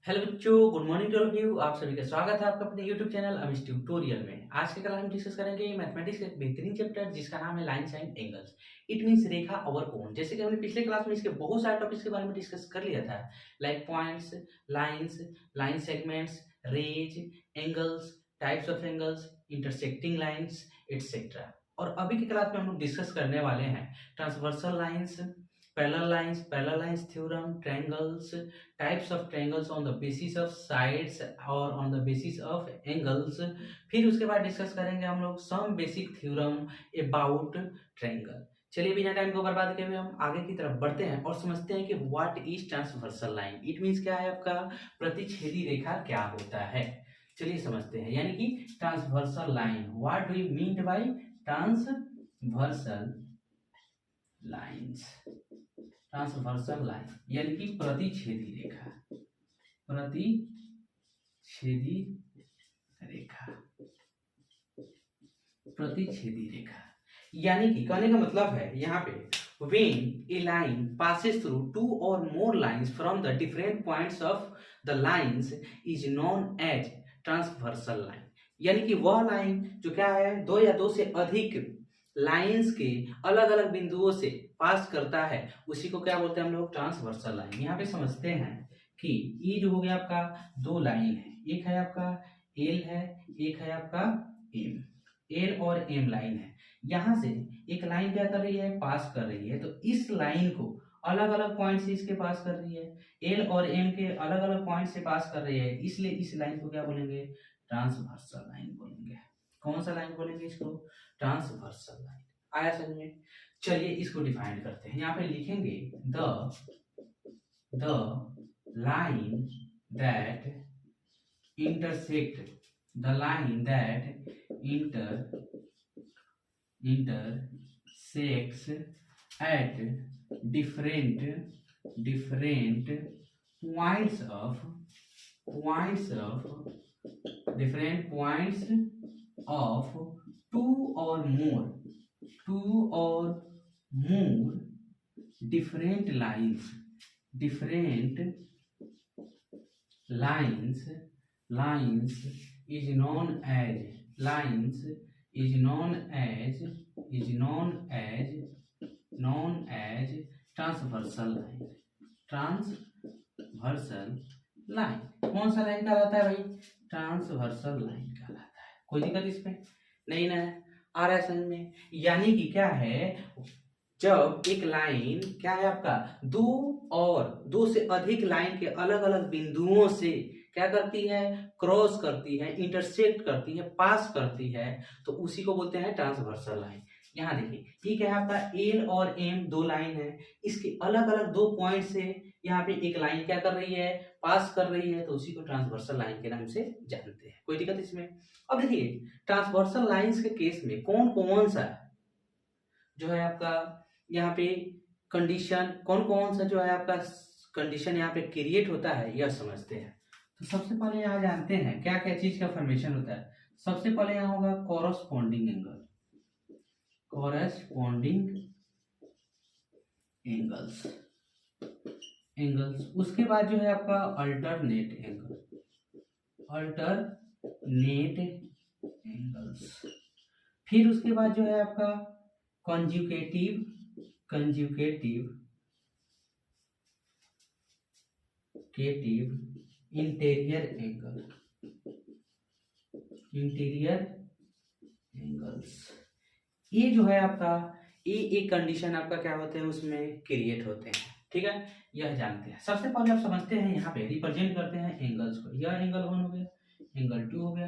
Hello बच्चों, good morning to all of you. आप सभी का स्वागत है आपका अपने यूट्यूब चैनल अमिश ट्यूटोरियल में। आज के क्लास हम डिस्कस करेंगे मैथमेटिक्स का एक बेहतरीन चैप्टर जिसका नाम है लाइन साइन एंगल्स। इट मींस रेखा और कोण। जैसे कि हमने पिछले क्लास में इसके बहुत सारे टॉपिक्स के बारे में डिस्कस कर लिया था, like points, lines, line segments, rays, angles, types of angles, intersecting lines etcetera. और अभी की क्लास में हम लोग डिस्कस करने वाले हैं transversal lines, parallel lines theorem, triangles, types of triangles on the basis of sides और on the basis of angles। फिर उसके बाद डिस्कस करेंगे हम लोग some basic theorem about triangle। चलिए बिना टाइम को बर्बाद किए हुए हम आगे की तरफ बढ़ते हैं और समझते हैं कि what is transversal line. It means क्या है, आपका प्रतिच्छेदी रेखा क्या होता है। चलिए समझते हैं, यानी कि transversal line, what do you mean by transversal lines. Transversal line यानी कि प्रतिच्छेदी रेखा, प्रतिच्छेदी रेखा, प्रतिच्छेदी रेखा। यानी कि कहने का मतलब है यहाँ पे when a line passes through two or more lines from the different points of the lines is known as transversal line। यानी कि वह लाइन जो क्या है, दो या दो से अधिक लाइंस के अलग अलग बिंदुओं से पास करता है, उसी को क्या बोलते हैं हम लोग, ट्रांसवर्सल लाइन। यहाँ पे समझते हैं कि ये जो हो गया आपका दो लाइन है, एक है आपका एल है, एक है आपका एम। एल और एम लाइन है, यहाँ से एक लाइन क्या कर रही है, पास कर रही है। तो इस लाइन को अलग अलग पॉइंट से इसके पास कर रही है, एल और एम के अलग अलग पॉइंट से पास कर रही है, इसलिए इस लाइन को क्या बोलेंगे, ट्रांसवर्सल लाइन बोलेंगे। कौन सा लाइन बोलेंगे इसको, ट्रांसवर्सल लाइन। आया समझ में। चलिए इसको डिफाइन करते हैं। यहाँ पे लिखेंगे the line that intersect, the line that intersects at different points of different points of two or more different lines is known as transversal line. Transversal line कौन सा लाइन कहलाता है भाई, ट्रांसवर्सल लाइन कहलाता है। कोई दिक्कत इसमें नहीं ना, आ रहा है समझ में। यानी कि क्या है, जब एक लाइन क्या है आपका दो से अधिक लाइन के अलग अलग बिंदुओं से क्या करती है, क्रॉस करती है, इंटरसेक्ट करती है, पास करती है, तो उसी को बोलते हैं ट्रांसवर्सल लाइन। यहाँ देखिए ठीक है, आपका एल और एम दो लाइन है, इसके अलग अलग दो पॉइंट से यहाँ पे एक लाइन क्या कर रही है, पास कर रही है, तो उसी को ट्रांसवर्सल लाइन के नाम से जानते हैं। कोई दिक्कत इसमें। अब देखिए ट्रांसवर्सल लाइंस के केस में कौन कौन सा जो है आपका यहाँ पे कंडीशन, कौन कौन सा जो है आपका कंडीशन यहाँ पे क्रिएट होता है, यह समझते हैं। तो सबसे पहले यहाँ जानते हैं क्या क्या चीज का फॉर्मेशन होता है। सबसे पहले यहाँ होगा कॉरस्पॉन्डिंग एंगल, एंगल्स। उसके बाद जो है आपका अल्टरनेट एंगल्स। फिर उसके बाद जो है आपका कंजुगेटिव इंटीरियर एंगल्स। ये जो है आपका ये एक कंडीशन आपका क्या होते हैं, उसमें क्रिएट होते हैं। ठीक है, यह जानते हैं। सबसे पहले आप समझते हैं, यहाँ पे रिप्रेजेंट करते हैं एंगल्स को। यह एंगल 1 हो गया, एंगल 2 हो गया,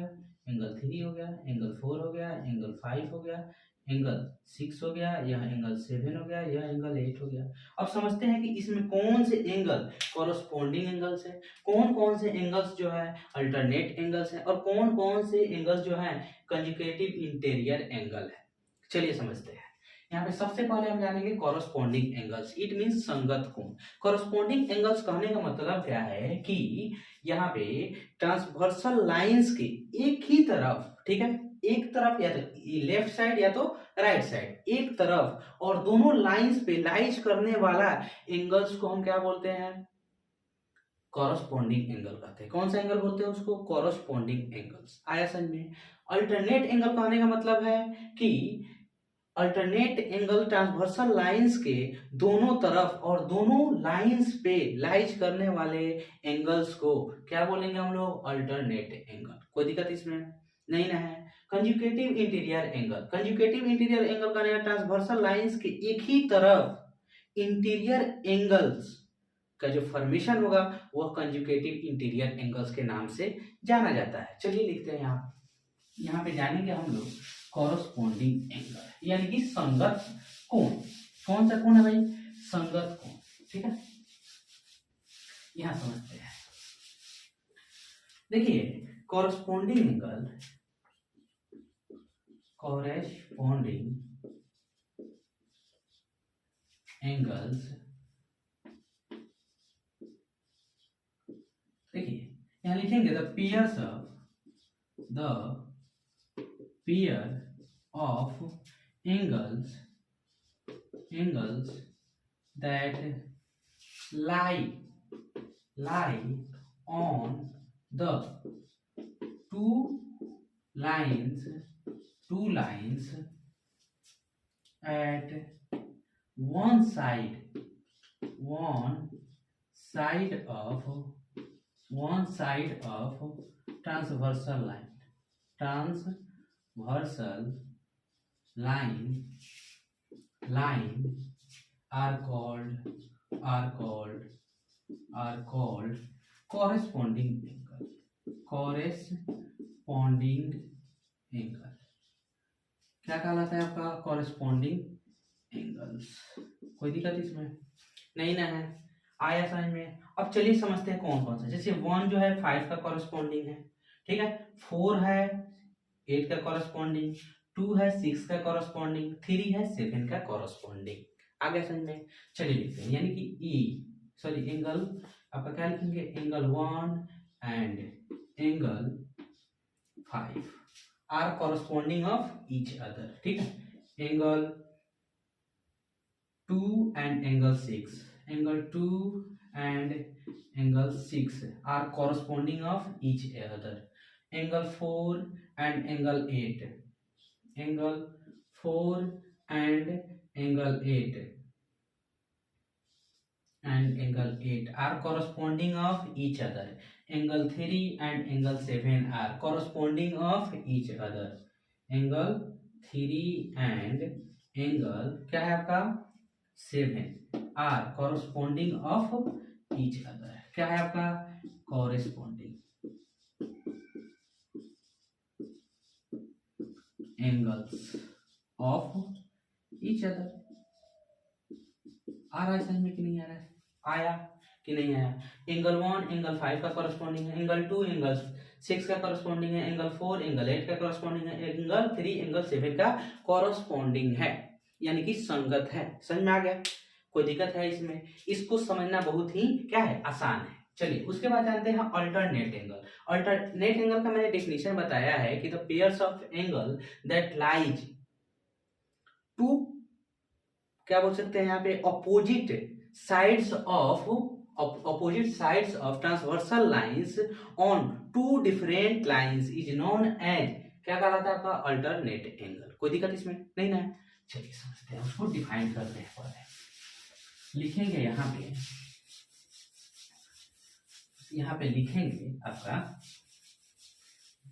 एंगल 3 हो गया, एंगल 4 हो गया, एंगल 5 हो गया, एंगल 6 हो गया, यह एंगल 7 हो गया, यह एंगल 8 हो गया। अब समझते हैं कि इसमें कौन से एंगल कॉरस्पॉन्डिंग एंगल्स है, कौन कौन से एंगल्स जो है अल्टरनेट एंगल्स है, और कौन कौन से एंगल्स जो है कंजुगेटिव इंटीरियर एंगल है। चलिए समझते हैं। यहाँ पे सबसे पहले हम जानेंगे कॉरस्पॉन्डिंग एंगल्स। इट मींस संगत कोण। कॉरस्पॉन्डिंग एंगल्स कहने का मतलब क्या है कि यहाँ पे ट्रांसवर्सल लाइंस के एक ही तरफ, ठीक है, एक तरफ या तो लेफ्ट साइड या तो राइट साइड, एक तरफ और दोनों लाइंस पे लाइज करने वाला एंगल्स को हम क्या बोलते हैं, कॉरस्पॉन्डिंग एंगल कहते हैं। कौन सा एंगल बोलते हैं उसको? Corresponding angles. आया समझ में? अल्टरनेट एंगल कहने का मतलब है कि अल्टरनेट एंगल ट्रांसवर्सल लाइंस के दोनों तरफ और दोनों लाइंस पे लाइज करने वाले एंगल्स को क्या बोलेंगे हम लोग? Alternate angle. कोई दिक्कत इसमें नहीं ना है? Conjugative interior angle. Conjugative interior angle का ट्रांसवर्सल लाइंस के एक ही तरफ इंटीरियर एंगल्स का जो फॉर्मेशन होगा वह कंजुगेटिव इंटीरियर एंगल्स के नाम से जाना जाता है। चलिए लिखते हैं यहाँ पे जानेंगे हम लोग कॉरस्पॉन्डिंग एंगल यानी कि संगत कोण। कौन सा कोण है भाई? संगत कोण। ठीक है, यहां समझते हैं। देखिए कॉरस्पॉन्डिंग एंगल, कॉरस्पॉन्डिंग एंगल्स, देखिए यहां लिखेंगे the pairs of angles that lie on the two lines at one side of transversal line are called corresponding angle। क्या कहलाता है आपका? Corresponding angles. कोई दिक्कत इसमें नहीं ना है? आया समझ में? अब चलिए समझते हैं कौन कौन सा। जैसे 1 जो है 5 का कॉरेस्पॉन्डिंग है, ठीक है, 4 है 8 का कॉरेस्पॉन्डिंग, 2 है 6 का कॉरेस्पॉन्डिंग, 3 है 7 का कॉरेस्पॉन्डिंग। आगे समझ में? चलिए लिखते हैं। यानी कि एंगल आपका क्या लिखेंगे? Angle 1 and angle 5 are corresponding of each other. ठीक है, angle 2 and angle 6 are corresponding of each other. Angle 4 and angle 8 are corresponding of each other. Angle 3 and angle 7 are corresponding of each other. Angle 3 and angle क्या है आपका? 7 are corresponding of each other। क्या है आपका? corresponding angles of each other। आ रहा है समझ में कि नहीं आ रहा है? आया कि नहीं आया? एंगल 1 एंगल 5 का कॉरेस्पॉन्डिंग है, एंगल 2 एंगल 6 का कॉरेस्पॉन्डिंग है, एंगल 4 एंगल 8 का कॉरेस्पॉन्डिंग है, एंगल 3 एंगल 7 का कॉरेस्पॉन्डिंग है, यानी कि संगत है। समझ में आ गया? कोई दिक्कत है इसमें? इसको समझना बहुत ही क्या है? आसान है। चलिए उसके बाद जानते हैं अल्टरनेट एंगल। अल्टरनेट एंगल का मैंने डेफिनेशन बताया है कि the pairs of angle that lies to, क्या बोल सकते हैं यहाँ पे? Opposite sides of transversal lines on 2 different lines is known as, क्या कहलाता है आपका? Alternate angle. कोई दिक्कत इसमें नहीं ना? चलिए समझते हैं, उसको डिफाइन करते हैं। पहले लिखेंगे यहाँ पे लिखेंगे आपका,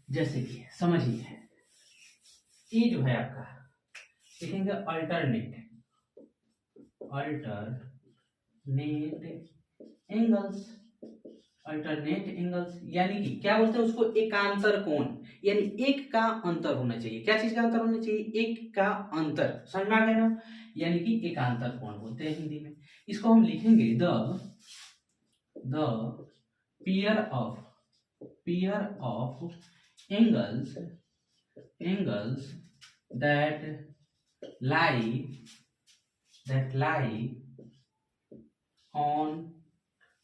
जैसे कि समझिए ये जो है आपका, लिखेंगे अल्टरनेट एंगल्स यानी कि क्या बोलते हैं उसको? एकांतर कोण, यानी एक का अंतर होना चाहिए। क्या चीज का अंतर होना चाहिए? एक का अंतर। समझ में आ गया ना? यानी कि एकांतर कोण बोलते हैं हिंदी में। इसको हम लिखेंगे the pair of angles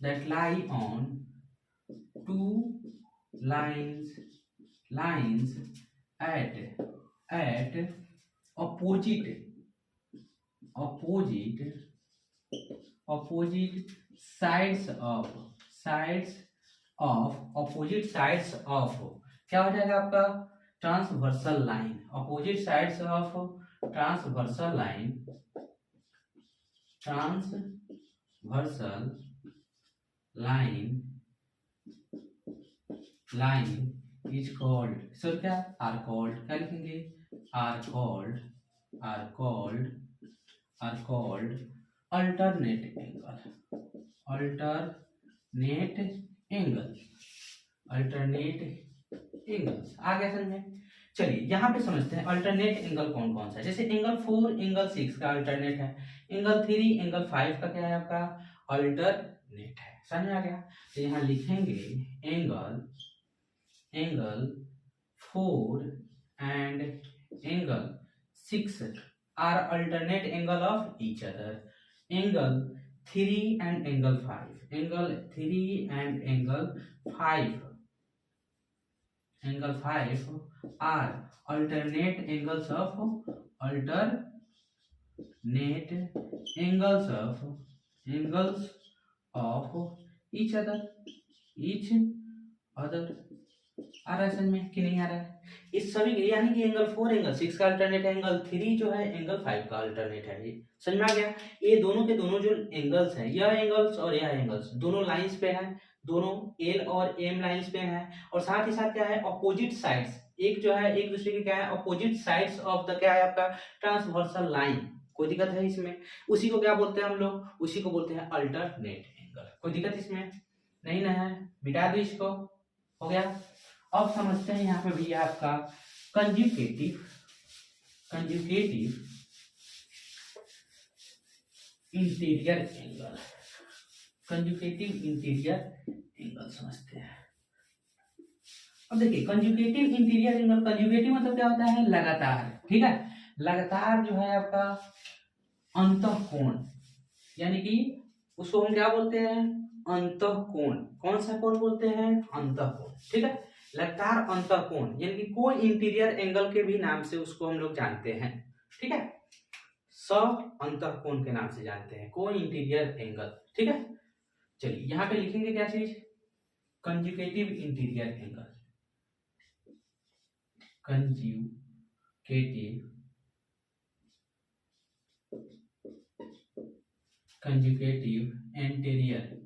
that lie on 2 lines at opposite sides sides of, opposite sides of, क्या हो जाएगा आपका transversal line, opposite sides of transversal line, transversal line, line is called, sir क्या आर कॉल्ड, क्या लिखेंगे are called, are called, are called alternate angle, alternate angle, alternate angles. आ गया समझ में? चलिए यहाँ पे समझते हैं अल्टरनेट एंगल कौन कौन सा है। जैसे एंगल 4 एंगल 6 का अल्टरनेट है, एंगल 3 एंगल 5 का क्या है आपका अल्टरनेट है। समझ में आ गया? तो यहाँ लिखेंगे angle, angle 4 and angle 6 are alternate angle of each other, angle 3 and angle 5, angle 3 and angle 5, angle 5 are alternate angles of, alternate angles of, angles of each other, each other। आ रहा है समझ में कि नहीं आ रहा है? इस सभी के यानी कि एंगल 4 एंगल 6 का अल्टरनेट है, एंगल 3 जो है एंगल 5 का अल्टरनेट है। ये समझ में आ गया? ये दोनों के दोनों जो एंगल्स हैं, यह एंगल्स और यह एंगल्स दोनों लाइंस पे हैं, दोनों एल और एम लाइंस पे हैं, और साथ ही साथ क्या है अपोजिट साइड्स, एक जो है एक दूसरे के क्या है अपोजिट साइड्स ऑफ द क्या है आपका ट्रांसवर्सल लाइन। कोई दिक्कत है इसमें? उसी को क्या बोलते हैं हम लोग? उसी को बोलते हैं अल्टरनेट एंगल। कोई दिक्कत इसमें नहीं ना है? मिटा दो इसको। हो गया? अब समझते हैं यहाँ पे भैया आपका conjugative, conjugative interior angle, conjugative interior angle समझते हैं। अब देखिए कंजुगेटिव इंटीरियर एंगल, कंजुगेटिव मतलब क्या होता है लगातार, ठीक है, लगातार जो है आपका अंतःकोण, यानी कि उसको हम क्या बोलते हैं अंतःकोण। कौन सा कोण बोलते हैं? अंतःकोण, ठीक है, लगातार अंतःकोण, यानी कि कोई इंटीरियर एंगल के भी नाम से उसको हम लोग जानते हैं, ठीक है, स अंतःकोण के नाम से जानते हैं, कोई इंटीरियर एंगल, ठीक है। चलिए यहाँ पे लिखेंगे क्या चीज? Conjugative interior angle, conjugative, conjugative interior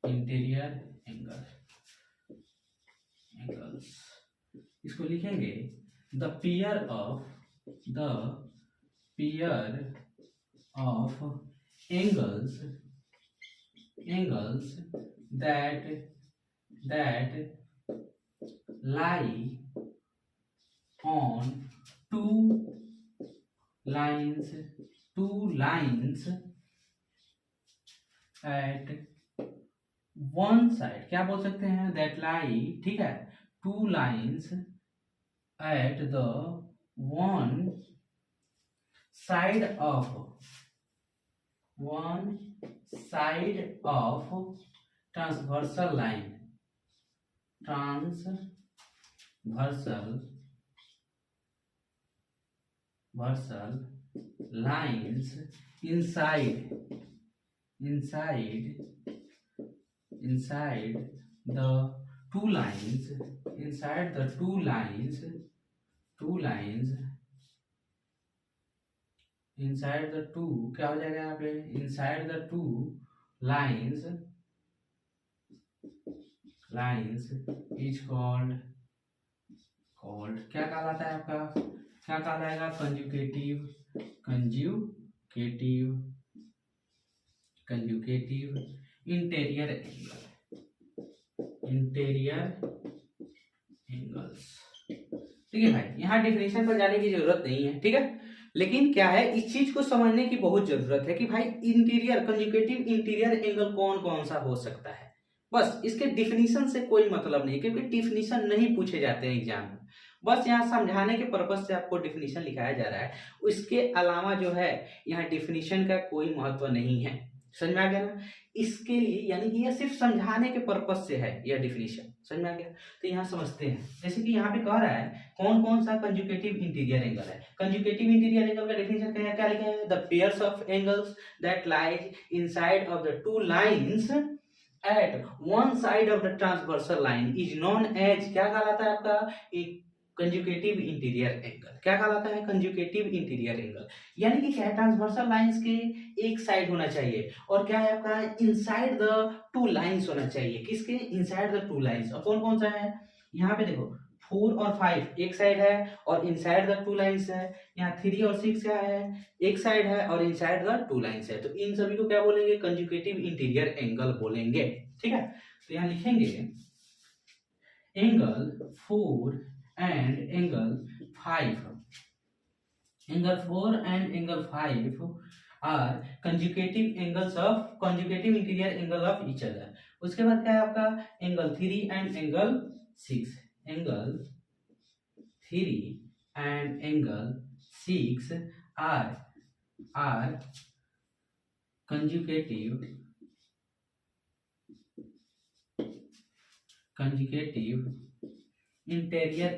interior angle, angles, इसको लिखेंगे the pair of, the pair of angles, angles that lie on two lines at one side, क्या बोल सकते हैं? that lie, ठीक है, two lines at the one side of, one side of transversal line, transversal lines inside the two lines, inside the two lines, inside the two, क्या हो जाएगा यहाँ पे? inside the two lines is called क्या कहलाता है आपका? क्या कहलाएगा? Conjugative interior angle, interior angles, ठीक है भाई। यहाँ डेफिनेशन पर जाने की जरूरत नहीं है, ठीक है, लेकिन क्या है इस चीज को समझने की बहुत जरूरत है कि भाई इंटीरियर, कंजुगेटिव इंटीरियर एंगल कौन कौन सा हो सकता है। बस इसके डिफिनीशन से कोई मतलब नहीं, क्योंकि डिफिनीशन नहीं पूछे जाते हैं एग्जाम में, बस यहाँ समझाने के पर्पज से आपको डिफिनीशन लिखाया जा रहा है। इसके अलावा जो है यहाँ डिफिनीशन का कोई महत्व नहीं है। समझ में आ गया ना? इसके लिए यानी कि यह सिर्फ समझाने के पर्पज से है यह डिफिनीशन, समझ में आ गया। तो यहाँ समझते हैं, जैसे कि यहाँ पे कह रहा है कौन कौन सा कंजुगेटिव इंटीरियर एंगल है। कंजुगेटिव इंटीरियर एंगल का डेफिनेशन क्या लिखा है, the pairs of angles that lies inside of the two lines at one side of the transversal line is known as, क्या कहलाता है आपका, एक कंजुगेटिव इंटीरियर एंगल। क्या कहलाता है, कंजुगेटिव इंटीरियर एंगल। यानी कि क्या है, ट्रांसवर्सल लाइंस के एक साइड होना चाहिए और क्या है आपका, इनसाइड द टू लाइंस होना चाहिए। किसके, इनसाइड द टू लाइंस। और कौन कौन सा है, यहाँ पे देखो 4 और 5 एक साइड है और इनसाइड द टू लाइंस है। यहाँ 3 और 6 क्या है, एक साइड है और इनसाइड द टू लाइंस है। तो इन सभी को क्या बोलेंगे, कंजुगेटिव इंटीरियर एंगल बोलेंगे। ठीक है, तो यहाँ लिखेंगे angle 4 and angle 5. Angle 4 and angle 5 are conjugative interior angle of each other. उसके बाद क्या है आपका, angle 3 and angle 6. Angle 3 and angle 6 are conjugative interior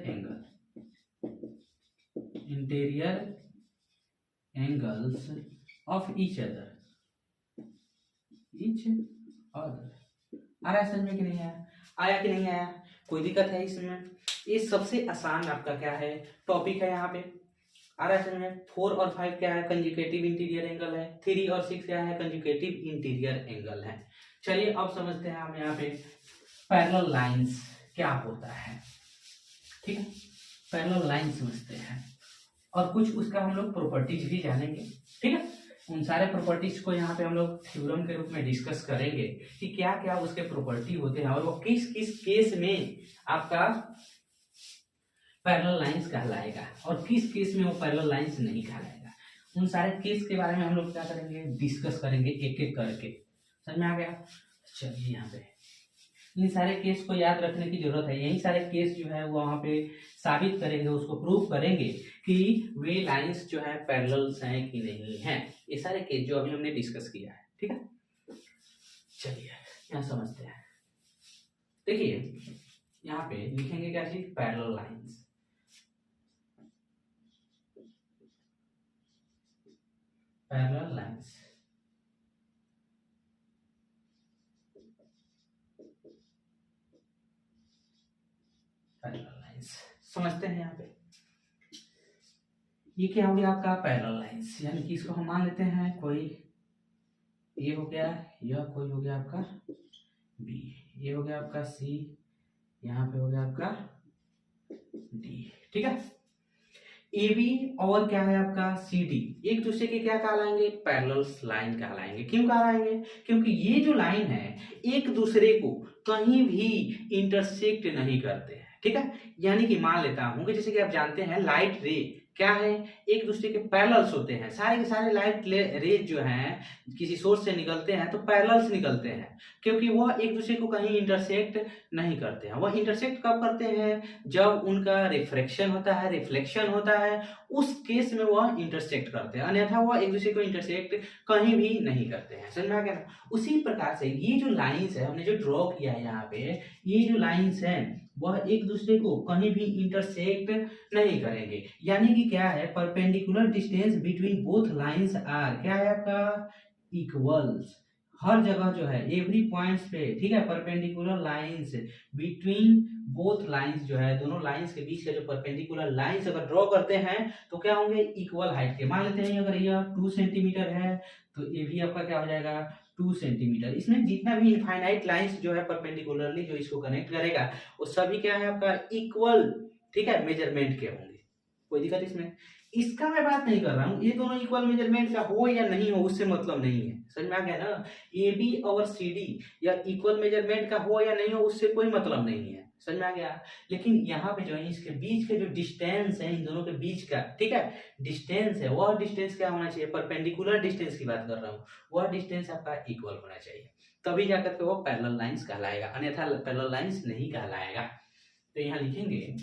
angles of each other. आ रहा है समझ में कि नहीं आया, आया कि नहीं आया, कोई दिक्कत है इसमें। ये सबसे आसान आपका क्या है टॉपिक है, यहाँ पे आ रहा है समझ में। 4 और 5 क्या है, कंजुगेटिव इंटीरियर एंगल है। 3 और 6 क्या है, कंजुगेटिव इंटीरियर एंगल है। चलिए अब समझते हैं हम यहाँ पे पैरेलल लाइंस क्या होता है। ठीक है, पैरेलल लाइन समझते हैं और कुछ उसका हम लोग प्रॉपर्टीज भी जानेंगे। ठीक है, उन सारे प्रॉपर्टीज को यहाँ पे हम लोग थ्योरम के रूप में डिस्कस करेंगे कि क्या क्या उसके प्रॉपर्टी होते हैं और वो किस किस केस में आपका पैरेलल लाइंस कहलाएगा और किस केस में वो पैरेलल लाइंस नहीं कहलाएगा। उन सारे केस के बारे में हम लोग क्या करेंगे, डिस्कस करेंगे एक एक करके। समझ में आ गया। चलिए यहाँ पे इन सारे केस को याद रखने की जरूरत है। यही सारे केस जो है वो वहाँ पे साबित करेंगे, उसको प्रूव करेंगे कि वे लाइंस जो है पैरेलल्स हैं कि नहीं हैं। ये सारे केस जो अभी हमने डिस्कस किया है। ठीक है, चलिए यहाँ समझते हैं। देखिए यहाँ पे लिखेंगे क्या चीज, पैरेलल लाइंस। पैरेलल लाइंस समझते हैं। यहाँ पे ये क्या हो गया आपका पैरेलल लाइंस, यानी कि इसको हम मान लेते हैं कोई ये हो गया, यह कोई हो गया आपका बी, ये हो गया आपका सी, यहाँ पे हो गया आपका डी। ठीक है, ए बी और क्या है आपका सी डी एक दूसरे के क्या कहलाएंगे, पैरेलल लाइन कहलाएंगे। क्यों कहलाएंगे, क्योंकि ये जो लाइन है एक दूसरे को कहीं भी इंटरसेक्ट नहीं करते हैं। ठीक है, यानी कि मान लेता हूं कि जैसे कि आप जानते हैं लाइट रे क्या है, एक दूसरे के पैरेलल्स होते हैं। सारे के सारे लाइट रेज जो हैं किसी सोर्स से निकलते हैं तो पैरेलल्स निकलते हैं, क्योंकि वह एक दूसरे को कहीं इंटरसेक्ट नहीं करते हैं। वह इंटरसेक्ट कब करते हैं, जब उनका रिफ्रैक्शन होता है, रिफ्लेक्शन होता है, उस केस में वह इंटरसेक्ट करते हैं, अन्यथा वह एक दूसरे को इंटरसेक्ट कहीं भी नहीं करते हैं। समझ में आ गया ना। उसी प्रकार से ये जो लाइंस है हमने जो ड्रॉ किया है यहाँ पे, ये जो लाइंस है वह एक दूसरे को कहीं भी इंटरसेक्ट नहीं करेंगे। यानी कि क्या है, perpendicular distance between both lines are क्या है आपका, इक्वल्स। हर जगह जो है एवरी पॉइंट्स पे, ठीक है, perpendicular lines between both lines जो है दोनों लाइंस के बीच का जो परपेंडिकुलर लाइंस अगर ड्रॉ करते हैं तो क्या होंगे, इक्वल हाइट के। मान लेते हैं अगर यह 2 सेंटीमीटर है तो ये भी आपका क्या हो जाएगा 2 सेंटीमीटर। इसमें जितना भी इनफाइनाइट लाइंस जो है परपेंडिकुलरली जो इसको कनेक्ट करेगा वो सभी क्या है आपका इक्वल, ठीक है, मेजरमेंट के होंगे। कोई दिक्कत इसमें, इसका मैं बात नहीं कर रहा हूँ, ये दोनों इक्वल मेजरमेंट का हो या नहीं हो उससे मतलब नहीं है। समझ में आ गया ना, ए बी और सी डी या इक्वल मेजरमेंट का हो या नहीं हो उससे कोई मतलब नहीं है। समझ में आ गया। लेकिन यहाँ पे जो है इसके बीच के जो डिस्टेंस है इन दोनों के बीच का, ठीक है, डिस्टेंस है, वह डिस्टेंस क्या होना चाहिए, परपेंडिकुलर डिस्टेंस की बात कर रहा हूँ, वह डिस्टेंस आपका इक्वल होना चाहिए, तभी जाकर के वो पैरेलल लाइंस कहलाएगा, अन्यथा पैरेलल लाइंस नहीं कहलाएगा। तो यहाँ लिखेंगे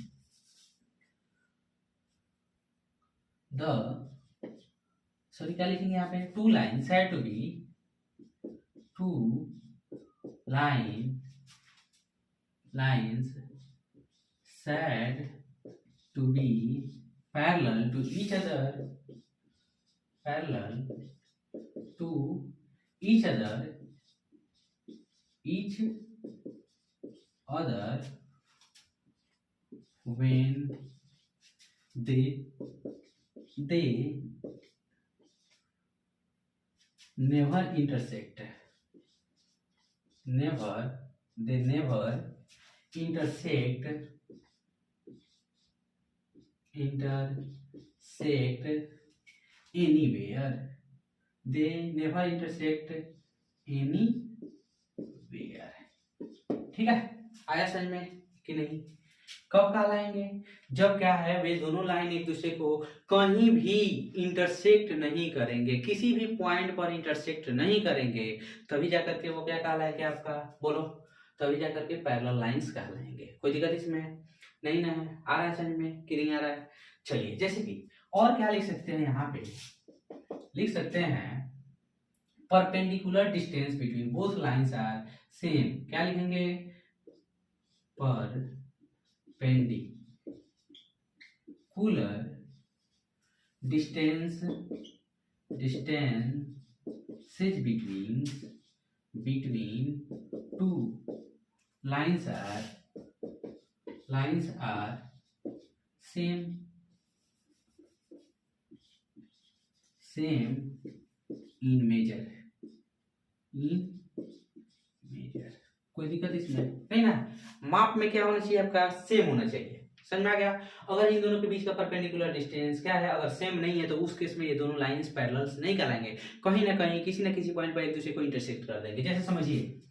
क्या लिखेंगे यहाँ पे, two lines have to be, two line lines said to be parallel to each other, parallel to each other, each other when they never intersect, they never intersect anywhere, they never intersect anywhere। ठीक है, आया समझ में कि नहीं? कब कहा लाएंगे? जब क्या है, वे दोनों लाइन एक दूसरे को कहीं भी इंटरसेक्ट नहीं करेंगे, किसी भी पॉइंट पर इंटरसेक्ट नहीं करेंगे, तभी जाकर के वो क्या कहलाएंगे आपका, बोलो, तभी जाकर के पैरेलल लाइंस कहलाएंगे। कोई दिक्कत इसमें नहीं ना है? आ रहा है समझ में कि नहीं आ रहा है? चलिए, जैसे कि और क्या लिख सकते हैं, यहाँ पे लिख सकते हैं perpendicular distance between both lines are same. क्या लिखेंगे? perpendicular distances between two lines are same in measure, कोई दिक्कत इसमें नहीं ना? माप में क्या होना चाहिए आपका? सेम होना चाहिए। समझ में आ गया? अगर इन दोनों के बीच का परपेंडिकुलर डिस्टेंस क्या है, अगर सेम नहीं है तो उस केस में ये दोनों लाइंस पैरेलल्स नहीं कहलाएंगे, कहीं ना कहीं किसी ना किसी पॉइंट पर एक दूसरे को इंटरसेक्ट कर देंगे। जैसे समझिए,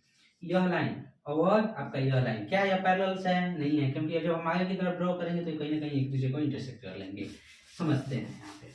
यह लाइन और आपका यह लाइन, क्या यह पैरेलल्स है? नहीं है, क्योंकि जब हम आगे की तरफ ड्रॉ करेंगे तो कहीं ना कहीं एक दूसरे को इंटरसेक्ट कर लेंगे। समझते हैं यहाँ पे,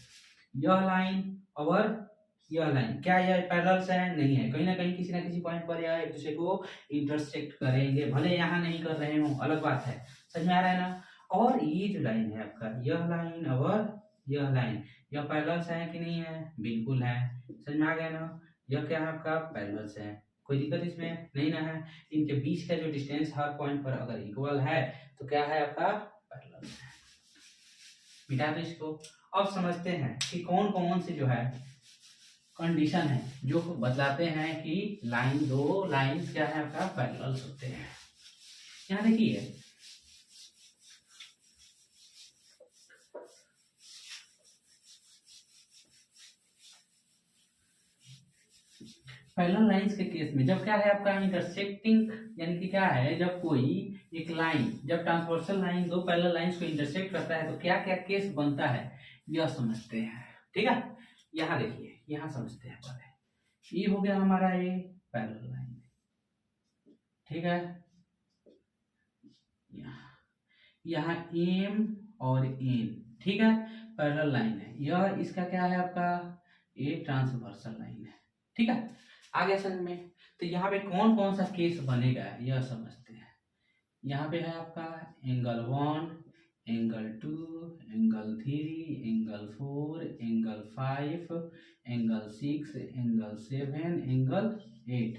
यह लाइन और यह लाइन, क्या यह पैरेलल्स है? नहीं है, कहीं ना कहीं किसी ना किसी पॉइंट पर यह एक दूसरे को इंटरसेक्ट करेंगे, भले यहाँ नहीं कर रहे हो, अलग बात है। समझ में आ रहा है ना? और ये जो लाइन है आपका, यह लाइन और यह लाइन, यह पैरेलल्स है कि नहीं है? बिल्कुल है। समझ में आ गया ना? यह क्या है आपका? पैरेलल्स है। कोई दिक्कत इसमें नहीं ना है? इनके बीच का जो डिस्टेंस हर पॉइंट पर अगर इक्वल है तो क्या है आपका? पैरेलल्स है। मिटा दो इसको। अब समझते हैं कि कौन कौन से जो है कंडीशन है जो बतलाते हैं कि लाइन, दो लाइंस क्या है आपका? पैरेलल्स होते हैं। यहाँ देखिए, पैरेलल लाइंस के केस में जब क्या है आपका? इंटरसेक्टिंग, यानी कि क्या है, जब कोई एक लाइन, जब ट्रांसवर्सल लाइन दो पैरेलल लाइंस को इंटरसेक्ट करता है तो क्या क्या केस बनता है, यह समझते हैं। ठीक है, यहाँ देखिए, यहाँ समझते हैं पहले। ये हो गया हमारा ये पैरेलल लाइन, ठीक है। यहाँ एम और एन, ठीक है, पैरेलल लाइन है। यह इसका क्या है आपका? ये ट्रांसवर्सल लाइन है। ठीक है, आगे समझ में। तो यहाँ पे कौन कौन सा केस बनेगा यह समझते हैं। यहाँ पे है आपका angle 1, angle 2, angle 3, angle 4, angle 5, angle 6, angle 7, angle 8।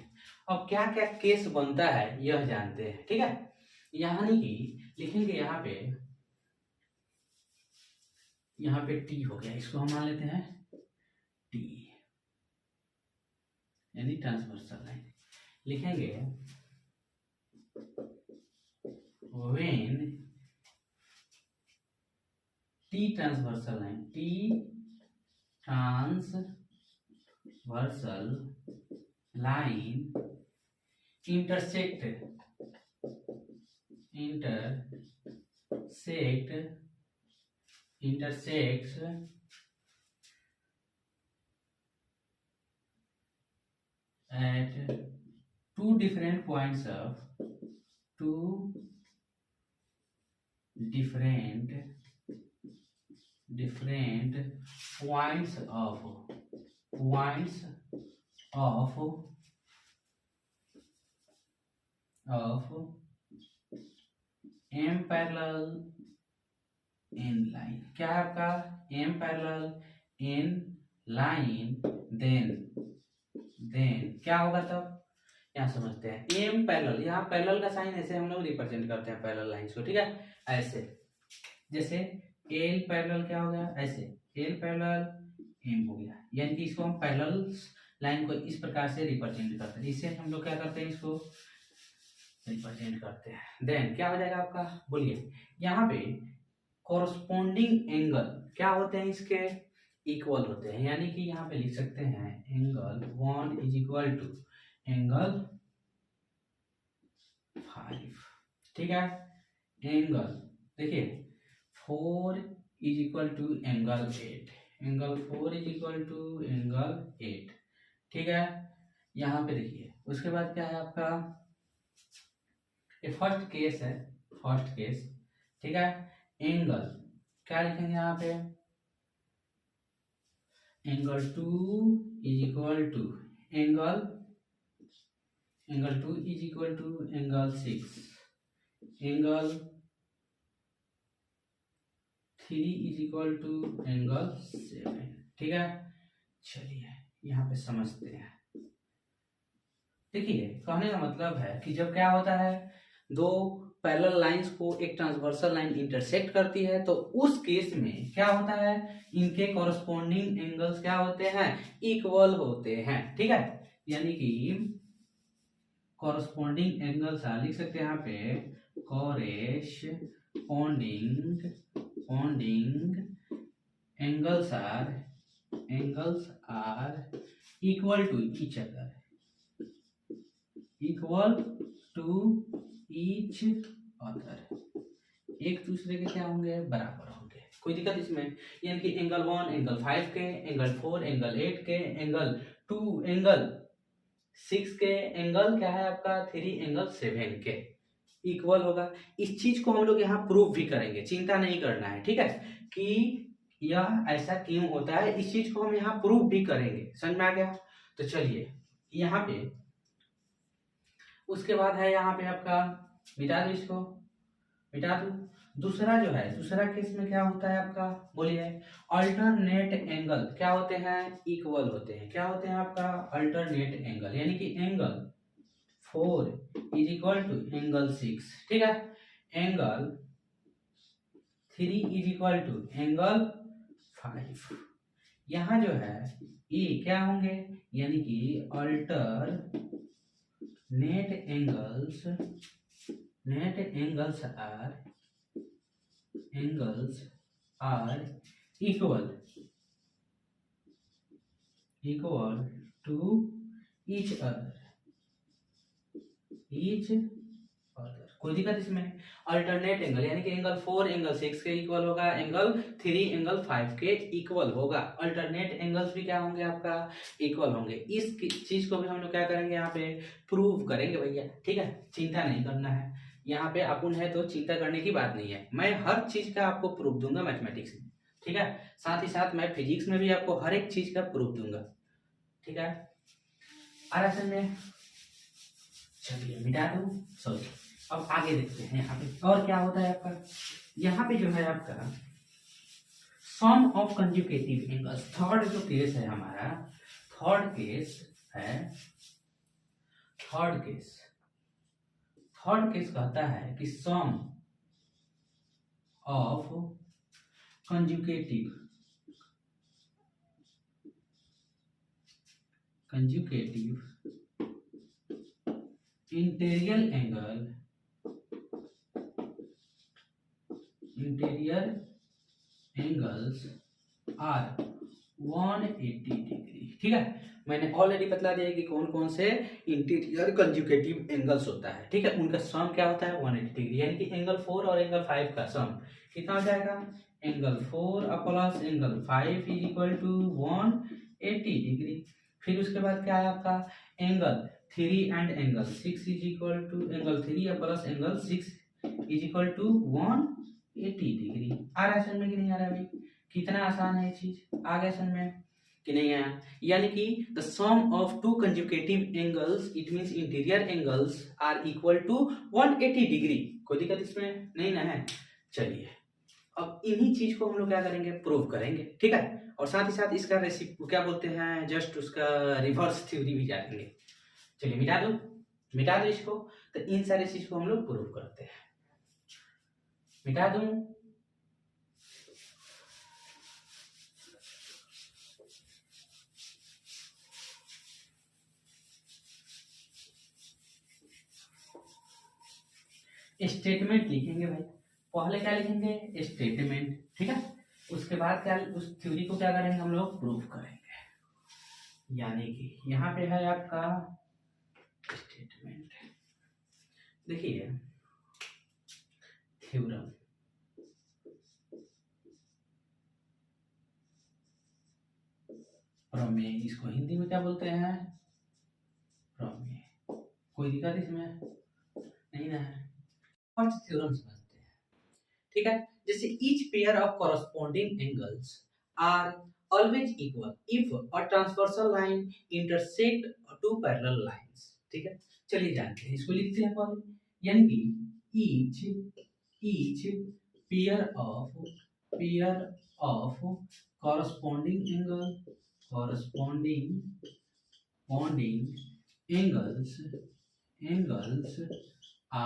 अब क्या क्या केस बनता है यह जानते हैं। ठीक है, यहाँ नहीं लिखेंगे, यहाँ पे टी हो गया, इसको हम मान लेते हैं टी, यानी ट्रांसवर्सल लाइन। लिखेंगे when T transversal line, T transversal line intersects at two different points of M parallel N line। क्या है आपका? M parallel N line, then क्या होगा तब? यहाँ समझते हैं एम पैरेलल, यहाँ पैरेलल का साइन ऐसे हम लोग रिप्रेजेंट करते हैं पैरेलल लाइंस को, ठीक है। ऐसे जैसे एल पैरेलल क्या हो गया, ऐसे एल पैरेलल एम हो गया, यानी कि इसको हम पैरेलल लाइन को इस प्रकार से रिप्रेजेंट करते हैं। इससे हम लोग क्या करते हैं, इसको रिप्रेजेंट करते हैं। देन क्या हो जाएगा आपका, बोलिए। यहाँ पे कॉरस्पॉन्डिंग एंगल क्या होते हैं, इसके इक्वल होते हैं, यानी कि यहाँ पे लिख सकते हैं angle 1 is equal to angle 5, ठीक है। एंगल देखिए 4 is equal to angle 8, angle 4 is equal to angle 8, ठीक है। यहाँ पे देखिए उसके बाद क्या है आपका, ये फर्स्ट केस है, फर्स्ट केस, ठीक है। एंगल क्या लिखेंगे यहाँ पे, angle 2 is equal to angle 2 is equal to angle 6, angle 3 is equal to angle 7, ठीक है। चलिए यहाँ पे समझते हैं। देखिए कहने का मतलब है कि जब क्या होता है, दो पैरेलल लाइंस को एक ट्रांसवर्सल लाइन इंटरसेक्ट करती है, तो उस केस में क्या होता है, इनके कॉरस्पॉन्डिंग एंगल्स क्या होते हैं, इक्वल होते हैं, ठीक है। यानी कि कॉरस्पॉन्डिंग एंगल्स लिख सकते हैं यहाँ पे corresponding angles are equal to each other, equal to each other, एक दूसरे के क्या होंगे, बराबर होंगे, कोई दिक्कत इसमें। यानी कि एंगल 1 एंगल 5 के, एंगल 4 एंगल 8 के, एंगल 2 एंगल 6 के, एंगल क्या है आपका 3 एंगल 7 के इक्वल होगा। इस चीज को हम लोग यहाँ प्रूव भी करेंगे, चिंता नहीं करना है, ठीक है, कि यह ऐसा क्यों होता है, इस चीज को हम यहाँ प्रूव भी करेंगे। समझ में आ गया। तो चलिए यहाँ पे उसके बाद है यहाँ पे आपका, मिटा दो इसको, मिटा दो। दूसरा जो है, दूसरा केस में क्या होता है आपका, बोलिए। अल्टरनेट एंगल क्या होते हैं, इक्वल होते हैं, क्या होते हैं आपका, अल्टरनेट एंगल, यानी कि angle 4 is equal to angle 6, ठीक है। Angle 3 is equal to angle 5। यहाँ जो है ये क्या होंगे, यानी कि net angles are equal to each other, कोई दिक्कत इसमें। अल्टरनेट एंगल यानी कि एंगल 4 एंगल 6 के इक्वल होगा, एंगल 3 एंगल 5 के इक्वल होगा। अल्टरनेट एंगल्स भी क्या होंगे आपका, इक्वल होंगे। इस चीज को भी हम लोग क्या करेंगे, यहाँ पे प्रूव करेंगे भैया, ठीक है। चिंता नहीं करना है, यहाँ पे अपन है तो चिंता करने की बात नहीं है। मैं हर चीज का आपको प्रूफ दूंगा मैथमेटिक्स में, ठीक है। साथ ही साथ मैं फिजिक्स में भी आपको हर एक चीज का प्रूफ दूंगा, ठीक है। आरासन में चलिए मिटा दो, सॉरी। अब आगे देखते हैं यहाँ पे और क्या होता है आपका। यहाँ पे जो है आपका sum of conjugative angles, third जो केस है हमारा, थर्ड केस कहता है कि sum of conjugative interior angles are 180 degree, ठीक है। मैंने ऑलरेडी बतला दिया कि कौन कौन से इंटीरियर कंजुगेटिव एंगल्स होता है, ठीक है। उनका सम क्या होता है, 180 डिग्री, यानी कि एंगल 4 और एंगल 5 का सम कितना हो जाएगा, angle 4 plus angle 5 is equal to 180 degree. फिर उसके बाद क्या है आपका, angle 3 and angle 6 is equal to angle 3 plus angle 6 is equal to 180 degree. आ रहा है समझ में कि नहीं आ रहा है अभी? कितना आसान है ये चीज, आ गया समझ में कि नहीं आया। यानी कि the sum of two conjugative angles, it means interior angles, are equal to 180 degree. कोई दिक्कत इसमें नहीं ना है। चलिए अब इन्हीं चीज को हम लोग क्या करेंगे, प्रूव करेंगे, ठीक है। और साथ ही साथ इसका क्या बोलते हैं, जस्ट उसका रिवर्स थ्योरी भी जानेंगे। चलिए मिटा दो, मिटा दो इसको, तो इन सारे चीज को हम लोग प्रूव करते हैं। मिटा दूं, स्टेटमेंट लिखेंगे भाई, पहले क्या लिखेंगे स्टेटमेंट, ठीक है, उसके बाद क्या उस थ्योरी को क्या करेंगे हम लोग प्रूव करेंगे। यानी कि यहाँ पे है आपका स्टेटमेंट, देखिए थ्योरम, प्रमेय, इसको हिंदी में क्या बोलते हैं प्रमेय, कोई दिक्कत इसमें नहीं ना है। और थ्योरम समझते हैं, ठीक है, जैसे each pair of corresponding angles are always equal if a transversal line intersect two parallel lines, ठीक है, चलिए जानते हैं, इसको लिखते हैं पहले, यानी कि each pair of corresponding angles are equal if a transversal line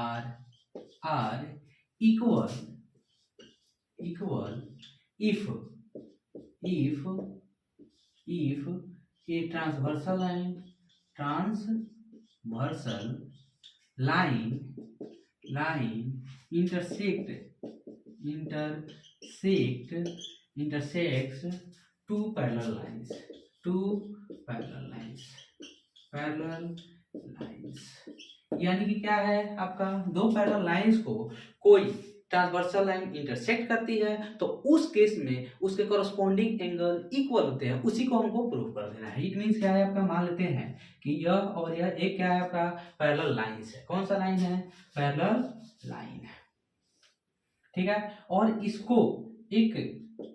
intersects two parallel lines यानी कि क्या है आपका, दो पैरेलल लाइंस को कोई ट्रांसवर्सल लाइन इंटरसेक्ट करती है, तो उस केस में उसके कॉरस्पॉन्डिंग एंगल इक्वल होते हैं, उसी को हमको प्रूव कर देना है। इट मींस क्या है आपका, मान लेते हैं कि यह और यह एक क्या है आपका पैरेलल लाइंस है, कौन सा लाइन है पैरेलल लाइन है, ठीक है, और इसको एक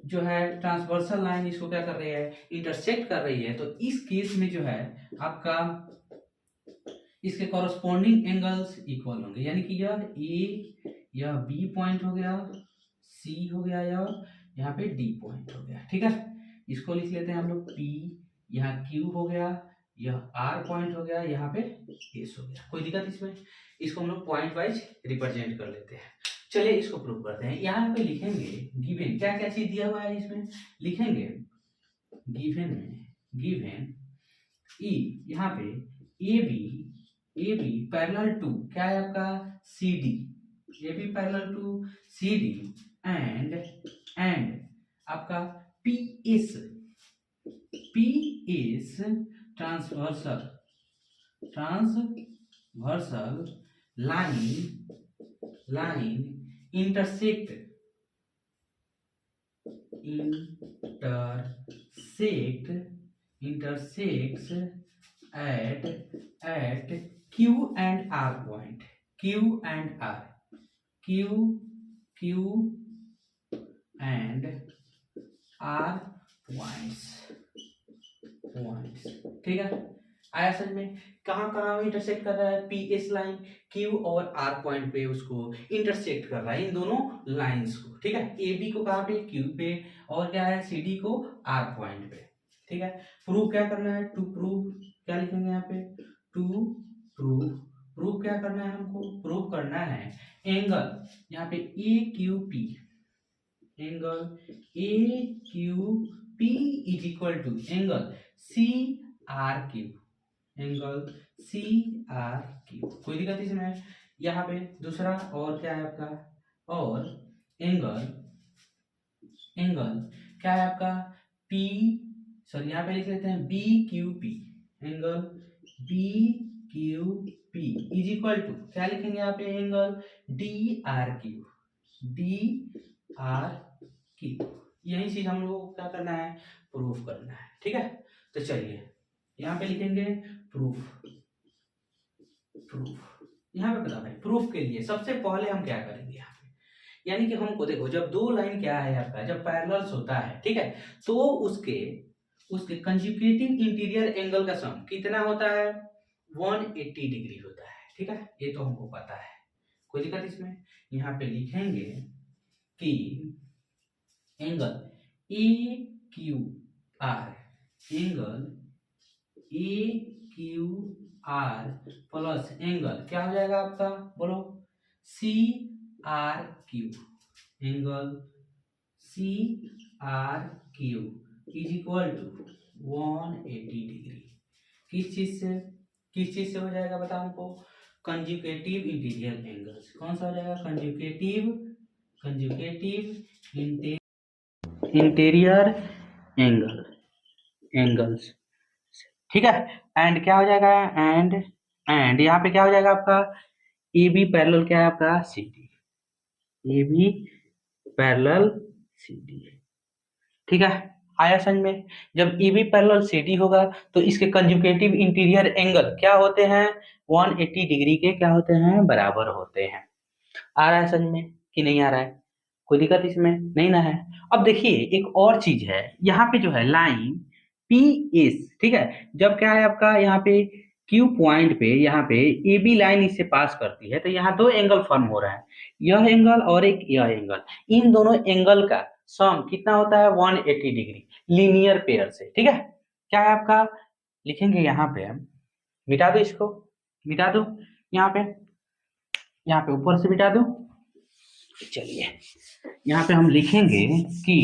जो है ट्रांसवर्सल लाइन इसको क्या कर रही है इंटरसेक्ट कर रही है, तो इस केस में जो है आपका इसके कॉरस्पॉन्डिंग एंगल्स इक्वल होंगे, यानी कि यह ए, यह बी पॉइंट हो गया, सी हो गया, यहाँ पे डी पॉइंट हो गया, ठीक है, इसको लिख लेते हैं हम लोग पी, यहाँ क्यू हो गया, यह आर पॉइंट हो गया, यहाँ पे एस हो गया, कोई दिक्कत इसमें, इसको हम लोग पॉइंट वाइज रिप्रेजेंट कर लेते हैं। चलिए इसको प्रूव करते हैं, यहाँ पे लिखेंगे गिवन, क्या क्या चीज दिया हुआ है इसमें लिखेंगे, गिवन ई, यहाँ पे ए बी पैरेलल टू क्या है आपका C D, A B parallel to C D and आपका P S transversal line intersect intersects at Q and R point, Q and R points, ठीक है, आया समझ में, कहाँ इंटरसेक्ट कर रहा है, पी एस लाइन क्यू और आर पॉइंट पे उसको इंटरसेक्ट कर रहा है, इन दोनों लाइंस को, ठीक है, ए बी को कहाँ पे क्यू पे, और क्या है सी डी को आर पॉइंट पे, ठीक है। प्रूव क्या करना है, टू प्रूव, क्या लिखेंगे यहाँ पे, टू प्रूव क्या करना है हमको, प्रूव करना है एंगल, यहाँ पे A Q P, angle A Q P is equal to angle C R Q, angle C R Q, कोई दिक्कत इसमें। यहाँ पे दूसरा और क्या है आपका, और एंगल क्या है आपका पी, सॉरी यहाँ पे लिख लेते हैं B Q P, angle B Q P is equal to क्या लिखेंगे यहाँ पे, एंगल डी आर क्यू, यही चीज हम लोग को क्या करना है प्रूफ करना है, ठीक है। तो चलिए यहाँ पे लिखेंगे प्रूफ, यहाँ पे बता भाई, प्रूफ के लिए सबसे पहले हम क्या करेंगे यहाँ पे, यानी कि हमको देखो जब दो लाइन क्या है आपका, जब पैरेलल्स होता है, ठीक है, तो उसके कंजुगेटिव इंटीरियर एंगल का सम कितना होता है 180 डिग्री होता है, ठीक है, ये तो हमको पता है, कोई दिक्कत इसमें। यहाँ पे लिखेंगे कि angle A Q R, angle A Q R plus angle क्या हो जाएगा आपका, बोलो, C R Q, angle C R Q is equal to 180 degree. किस चीज से हो जाएगा बताओ हमको, कंजुगेटिव इंटीरियर एंगल्स। कौन सा हो जाएगा, कंजुगेटिव इंटीरियर एंगल्स, ठीक है। एंड क्या हो जाएगा, एंड यहाँ पे क्या हो जाएगा आपका, ए बी पैरेलल क्या है आपका, C D, A B parallel C D, ठीक है। आया समझ में, जब A B parallel C D होगा तो इसके कंजुगेटिव इंटीरियर एंगल क्या होते हैं, 180 डिग्री के क्या होते हैं, बराबर होते हैं। आ रहा है समझ में कि नहीं आ रहा है, कोई दिक्कत इसमें नहीं ना है। अब देखिए एक और चीज है, यहाँ पे जो है लाइन पी एस, ठीक है, जब क्या है आपका यहाँ पे क्यू पॉइंट पे यहाँ पे ए बी लाइन इससे पास करती है तो यहाँ दो एंगल फॉर्म हो रहा है, यह एंगल और एक यह एंगल, इन दोनों एंगल का सम कितना होता है, 180 डिग्री लीनियर पेयर से, ठीक है। क्या है आपका, लिखेंगे यहाँ पे हम, मिटा दो इसको, मिटा दो यहाँ पे ऊपर से मिटा दो। चलिए यहाँ पे हम लिखेंगे कि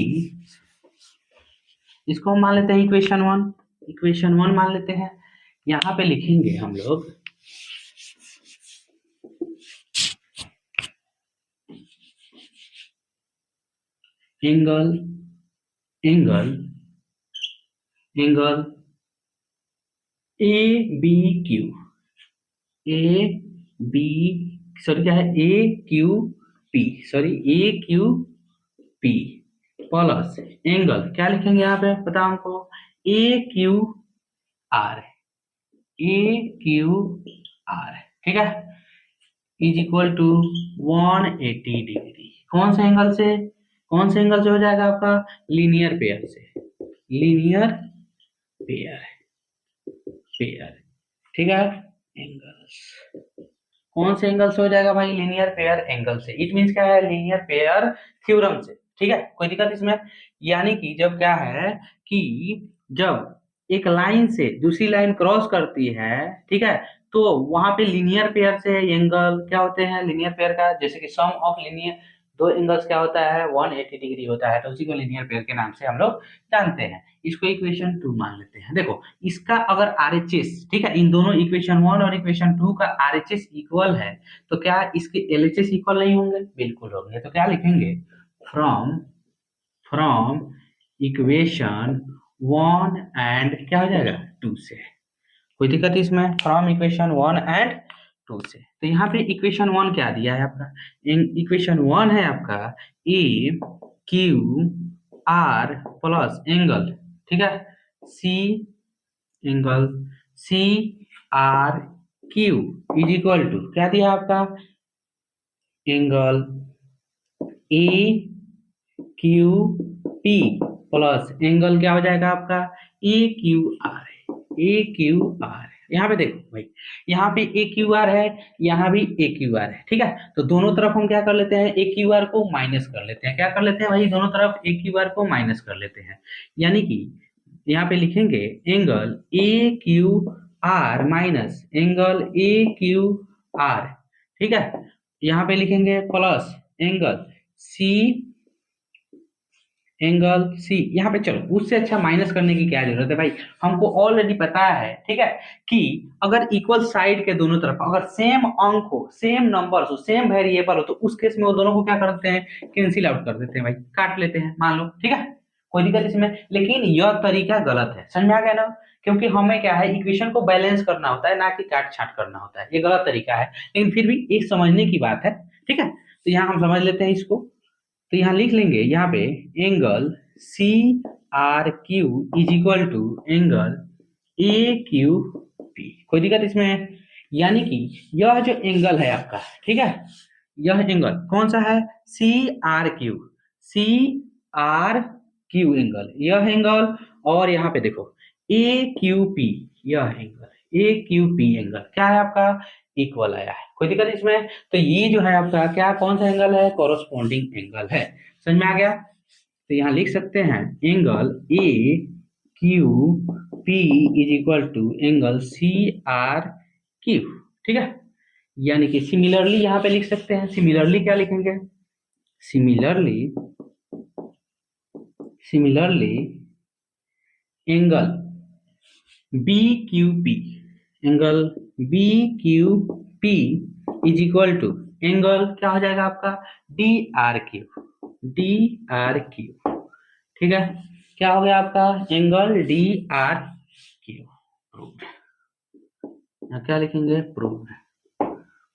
इसको हम मान लेते हैं इक्वेशन वन मान लेते हैं। यहाँ पे लिखेंगे हम लोग एंगल ए बी क्यू, क्या है, A Q P plus angle क्या लिखेंगे यहाँ पे पता हमको, ए क्यू आर, ठीक है, इज इक्वल टू 180 डिग्री। कौन से एंगल से हो जाएगा आपका, लीनियर पेयर से, ठीक है। एंगल्स कौन से एंगल से हो जाएगा भाई, लीनियर पेयर एंगल से, इट मींस क्या है, लीनियर पेयर थ्योरम से, ठीक है, कोई दिक्कत इसमें। यानी कि जब क्या है कि जब एक लाइन से दूसरी लाइन क्रॉस करती है, ठीक है, तो वहां पे लीनियर पेयर से एंगल क्या होते हैं, लीनियर पेयर का, जैसे कि सम ऑफ लीनियर दो एंगल्स क्या होता है, 180 डिग्री होता है, तो उसी को लीनियर पेयर के नाम से हम लोग जानते हैं। इसको इक्वेशन 2 मान लेते हैं। देखो इसका अगर RHS, ठीक है, इन दोनों इक्वेशन 1 और इक्वेशन 2 का RHS इक्वल है तो क्या इसके LHS इक्वल नहीं होंगे, बिल्कुल होंगे। तो क्या लिखेंगे, फ्रॉम इक्वेशन 1 एंड क्या हो जाएगा 2 से, कोई दिक्कत इसमें, फ्रॉम इक्वेशन 1 एंड 2 से। तो यहाँ पे इक्वेशन 1 क्या दिया है आपका, इक्वेशन 1 है आपका A Q R plus angle, ठीक है, C R Q is equal to क्या दिया आपका, angle A Q P plus angle क्या हो जाएगा आपका, ए क्यू आर। यहाँ पे देखो भाई, यहाँ पे ए क्यू आर है, यहाँ भी ए क्यू आर है, ठीक है, तो दोनों तरफ हम क्या कर लेते हैं, ए क्यू आर को माइनस कर लेते हैं। क्या कर लेते हैं भाई, दोनों तरफ ए क्यू आर को माइनस कर लेते हैं। यानी कि यहाँ पे लिखेंगे angle A Q are minus angle A Q R, ठीक है, यहाँ पे लिखेंगे प्लस एंगल सी, यहाँ पे चलो उससे अच्छा माइनस करने की क्या जरूरत है भाई, हमको ऑलरेडी पता है, ठीक है, कि अगर इक्वल साइड के दोनों तरफ अगर सेम अंक हो, सेम नंबर हो, सेम वेरिएबल हो, तो उस केस में वो दोनों को क्या करते हैं, कैंसिल आउट कर देते हैं भाई, काट लेते हैं मान लो, ठीक है, कोई दिक्कत इसमें। लेकिन यह तरीका गलत है, समझ में आ गया ना, क्योंकि हमें क्या है, इक्वेशन को बैलेंस करना होता है, ना कि काट छाट करना होता है। ये गलत तरीका है, लेकिन फिर भी एक समझने की बात है, ठीक है। तो यहाँ हम समझ लेते हैं इसको, तो यहाँ लिख लेंगे यहाँ पे angle C R Q is equal to angle A Q P, कोई दिक्कत इसमें। यानी कि यह जो एंगल है आपका, ठीक है, यह एंगल कौन सा है, सी आर क्यू एंगल, यह एंगल, और यहाँ पे देखो ए क्यू पी, यह angle A Q P angle क्या है आपका, इक्वल आया है, कोई दिक्कत इसमें। तो ये जो है आपका क्या, कौन सा एंगल है, कोरोस्पोंडिंग एंगल है, समझ में आ गया। तो यहाँ लिख सकते हैं angle A Q P is equal to angle CRQ। ठीक है, यानी कि सिमिलरली यहाँ पे लिख सकते हैं। सिमिलरली क्या लिखेंगे? Similarly angle BQP, angle BQP is equal to angle क्या हो जाएगा आपका? DRQ। ठीक है, क्या हो गया आपका? Angle DRQ। प्रूव। क्या लिखेंगे? प्रूव।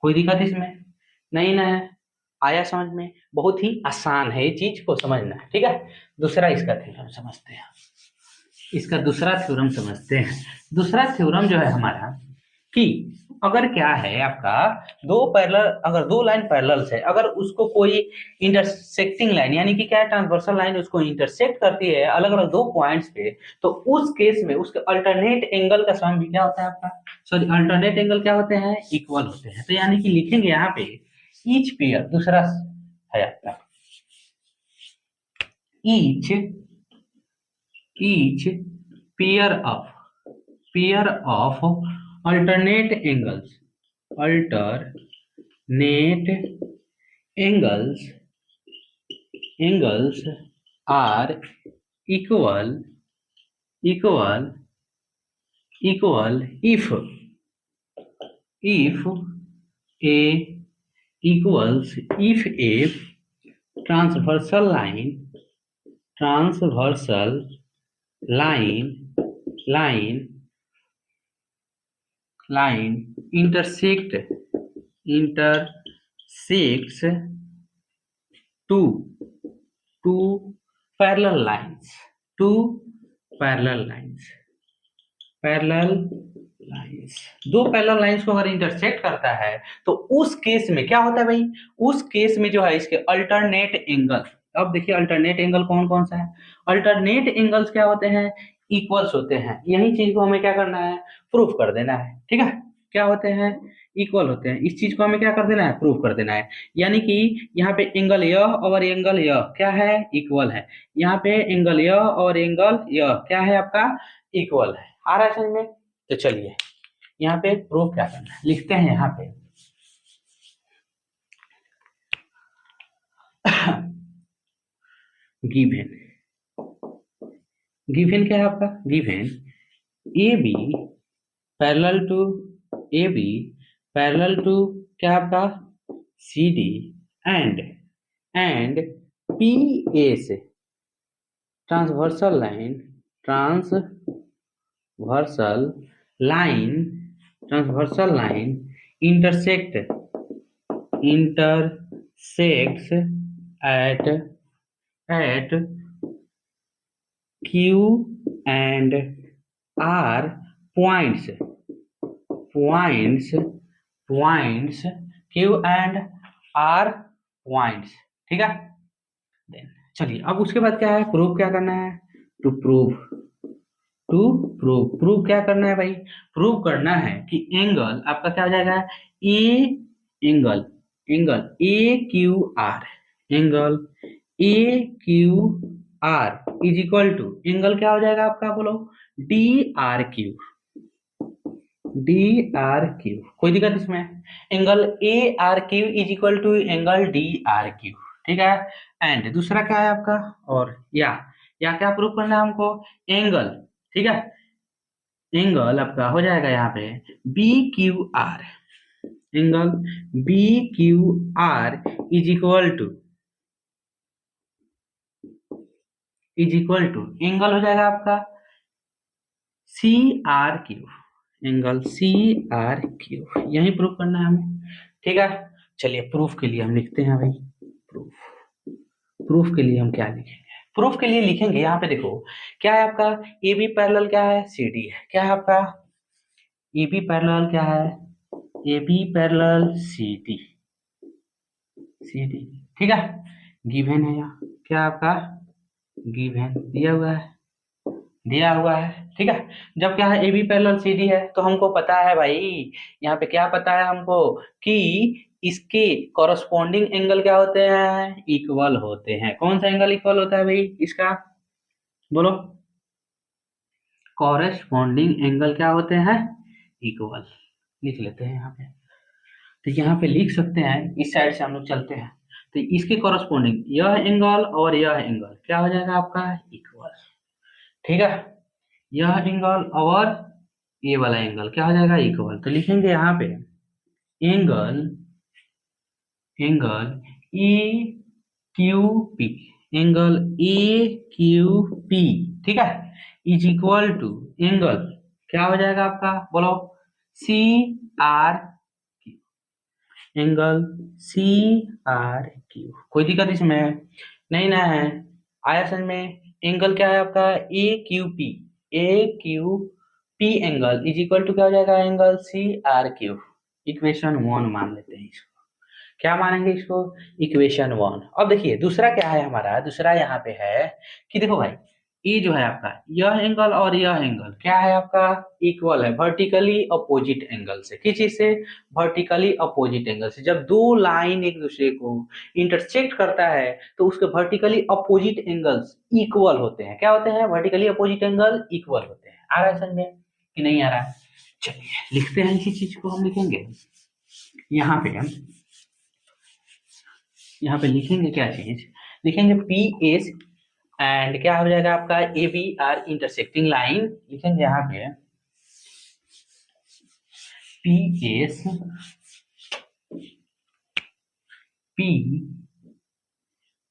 कोई दिक्कत इसमें नहीं ना है? आया समझ में? बहुत ही आसान है, ये चीज को समझना है। ठीक है, दूसरा इसका थ्योरम समझते हैं। इसका दूसरा थ्योरम समझते हैं। दूसरा थ्योरम जो है हमारा कि अगर क्या है आपका, अगर दो लाइन पैरेलल है, अगर उसको कोई इंटरसेक्टिंग लाइन यानी कि क्या है, ट्रांसवर्सल लाइन उसको इंटरसेक्ट करती है अलग अलग दो पॉइंट्स पे, तो उस केस में उसके अल्टरनेट एंगल का सम भी क्या होता है आपका? सॉरी, अल्टरनेट एंगल क्या होते हैं? इक्वल होते हैं। तो यानी कि लिखेंगे यहाँ पे ईच पेयर, दूसरा है आपका each pair of alternate angles are equal if a transversal line intersects two parallel lines दो पैरेलल लाइंस को अगर इंटरसेक्ट करता है तो उस केस में क्या होता है भाई? उस केस में जो है इसके अल्टरनेट एंगल, अब देखिए अल्टरनेट एंगल कौन कौन सा है? अल्टरनेट एंगल्स क्या होते हैं? इक्वल्स होते हैं। यही चीज को हमें क्या करना है? प्रूफ कर देना है। ठीक है, क्या होते हैं? इक्वल होते हैं। इस चीज को हमें क्या कर देना है? प्रूफ कर देना है। यानी कि यहाँ पे एंगल यह और एंगल यह क्या है? इक्वल है। यहाँ पे एंगल यह और एंगल यह क्या है आपका? इक्वल है। आ रहा है समझ में? तो चलिए यहाँ पे प्रूफ क्या करना है, लिखते हैं यहाँ पे गिवन क्या है आपका? गिवन AB पैरेलल टू क्या आपका? CD एंड PA से transversal line intersects at Q and R points Q and R points। ठीक है, देन चलिए अब उसके बाद क्या है? प्रूव क्या करना है? टू प्रूव क्या करना है भाई? प्रूव करना है कि एंगल आपका क्या हो जाएगा? Angle AQR is equal to angle क्या हो जाएगा आपका? बोलो DRQ। कोई दिक्कत इसमें? Angle ARQ is equal to angle DRQ। ठीक है, एंड दूसरा क्या है आपका? और या क्या प्रूव करना है हमको? एंगल। ठीक है, एंगल आपका हो जाएगा यहाँ पे BQR। Angle BQR is equal to angle हो जाएगा आपका CRQ। एंगल CRQ यही प्रूफ करना है हमें। ठीक है, चलिए प्रूफ के लिए हम लिखते हैं भाई प्रूफ के लिए हम क्या लिखेंगे? प्रूफ के लिए लिखेंगे यहाँ पे देखो क्या है आपका? AB पैरेलल क्या है? CD है। क्या है आपका? AB पैरेलल क्या है? AB parallel CD। ठीक है, गिवन है यहाँ क्या आपका? गिवन दिया हुआ है। ठीक है, जब क्या है AB पैरेलल CD है तो हमको पता है भाई, यहाँ पे क्या पता है हमको कि इसके कॉरस्पॉन्डिंग एंगल क्या होते हैं? इक्वल होते हैं। कौन सा एंगल इक्वल होता है भाई इसका? बोलो कॉरेस्पॉन्डिंग एंगल क्या होते हैं, इक्वल। लिख लेते हैं यहाँ पे, तो यहाँ पे लिख सकते हैं, इस साइड से हम लोग चलते हैं, तो इसके कॉरेस्पॉन्डिंग यह एंगल और यह एंगल क्या हो जाएगा आपका, इक्वल। ठीक है, यह एंगल और ये वाला एंगल क्या हो जाएगा, इक्वल। तो लिखेंगे यहाँ पे angle angle A Q P, angle A Q P, ठीक है, इज इक्वल टू एंगल क्या हो जाएगा आपका, बोलो, C R, angle C R Q. कोई दिक्कत इसमें नहीं ना है, आया समझ में। एंगल क्या है आपका, A Q P, A Q P angle is equal to क्या हो जाएगा, angle C R Q. Equation 1 मान लेते हैं इसको, क्या मानेंगे इसको, इक्वेशन 1। अब देखिए दूसरा क्या है हमारा, दूसरा यहाँ पे है कि देखो भाई, ये जो है आपका यह एंगल और यह एंगल क्या है आपका, इक्वल है, वर्टिकली अपोजिट एंगल से। किस चीज से, वर्टिकली अपोजिट एंगल से। जब दो लाइन एक दूसरे को इंटरसेक्ट करता है तो उसके वर्टिकली अपोजिट एंगल्स इक्वल होते हैं। क्या होते हैं, वर्टिकली अपोजिट एंगल इक्वल होते हैं। आ रहा है समझ में कि नहीं आ रहा है, चलिए लिखते हैं इसी चीज को। हम लिखेंगे यहाँ पे लिखेंगे क्या चीज, लिखेंगे पी एस एंड क्या हो जाएगा आपका, A B are intersecting line. लिखेंगे यहाँ पे पी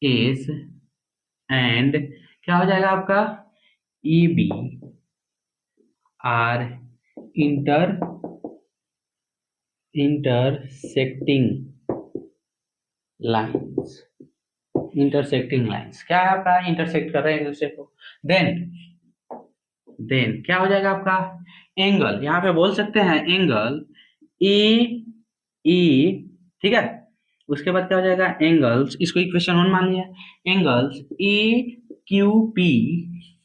एस एंड क्या हो जाएगा आपका, A B are intersecting lines. Intersecting lines क्या है आपका, इंटरसेक्ट कर रहे हैं एक दूसरे को। देन क्या हो जाएगा आपका, एंगल, यहाँ पे बोल सकते हैं एंगल ए ई, ठीक है। उसके बाद क्या हो जाएगा, एंगल्स, इसको इक्वेशन 1 मान लिया, angles A Q P,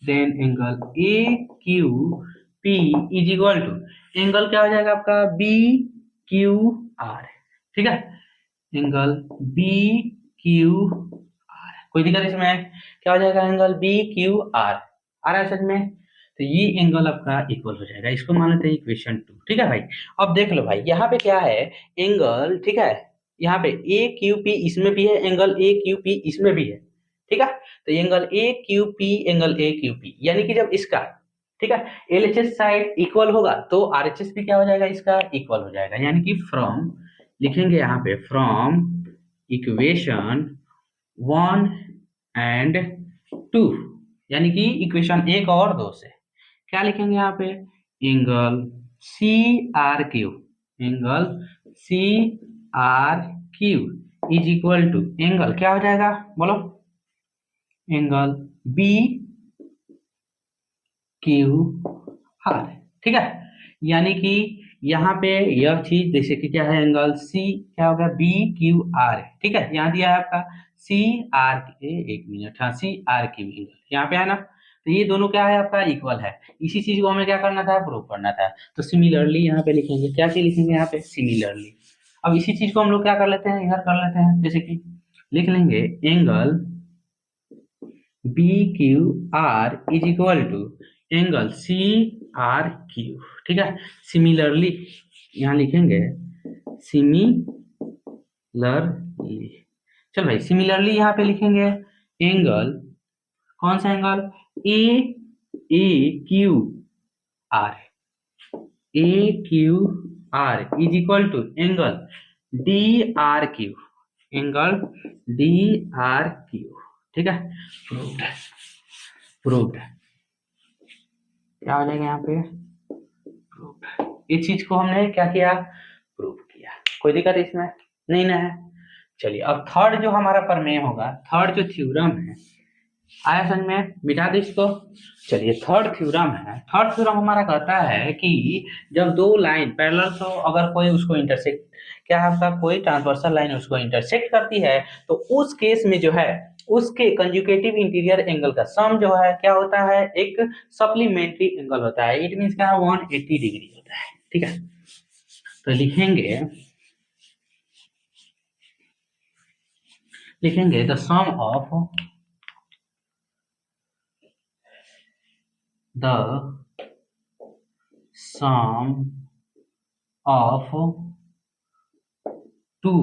then angle A Q P is equal to angle क्या हो जाएगा आपका, बी क्यू आर, ठीक है, एंगल बी क्यू आर। कोई दिक्कत इसमें, क्या हो जाएगा, एंगल बी क्यू आर। आ रहा है समझ में, तो ये एंगल आपका इक्वल हो जाएगा। इसको मान लेते हैं इक्वेशन 2, ठीक है भाई। अब देख लो भाई, यहाँ पे क्या है, एंगल, ठीक है, यहाँ पे ए क्यू पी इसमें भी है, एंगल ए क्यू पी इसमें भी है, ठीक है। तो angle A Q P, angle A Q P, यानी कि जब इसका, ठीक है, एलएचएस साइड इक्वल होगा तो आरएचएस भी क्या हो जाएगा, इसका इक्वल हो जाएगा। यानी कि फ्रॉम, लिखेंगे यहाँ पे फ्रॉम इक्वेशन 1 एंड 2, यानी कि इक्वेशन 1 और 2 से क्या लिखेंगे यहाँ पे, angle C R Q, angle C R Q is equal to angle क्या हो जाएगा, बोलो, एंगल बी क्यू आर, ठीक है। यानी कि यहाँ पे यह चीज जैसे कि क्या है, एंगल सी क्या होगा, बी क्यू आर, ठीक है। यहाँ दिया है आपका सी आर, एक मिनट, हाँ, सी आर क्यू एंगल यहाँ पे है ना। तो ये दोनों क्या है आपका, इक्वल है। इसी चीज को हमें क्या करना था, प्रूव करना था। तो सिमिलरली यहाँ पे लिखेंगे, क्या चीज लिखेंगे यहाँ पे, सिमिलरली। अब इसी चीज को हम लोग क्या कर लेते हैं, इधर कर लेते हैं, जैसे कि लिख लेंगे angle B Q R is equal to angle C R Q, ठीक है। सिमिलरली यहाँ लिखेंगे सिमिलरली, चल भाई, सिमिलरली यहाँ पे लिखेंगे एंगल, कौन सा angle, A Q R, A Q R is equal to angle D R Q, angle D R Q, ठीक है। प्रूव्ड क्या हो जाएगा यहाँ पे, प्रूव्ड। इस चीज को हमने क्या किया, प्रूव किया। कोई दिक्कत इसमें नहीं ना है। चलिए अब थर्ड जो हमारा प्रमेय होगा, थर्ड जो थ्योरम है, आया समझ में, मिटा दो इसको। चलिए थर्ड थ्योरम है, थर्ड थ्योरम हमारा कहता है कि जब दो लाइन पैरेलल हो, अगर कोई उसको इंटरसेक्ट, क्या है आपका, कोई ट्रांसवर्सल लाइन उसको इंटरसेक्ट करती है, तो उस केस में जो है उसके कंजुगेटिव इंटीरियर एंगल का सम जो है क्या होता है, एक सप्लीमेंट्री एंगल होता है। इट मींस क्या है, 180 डिग्री होता है, ठीक है। तो लिखेंगे the sum of the sum of two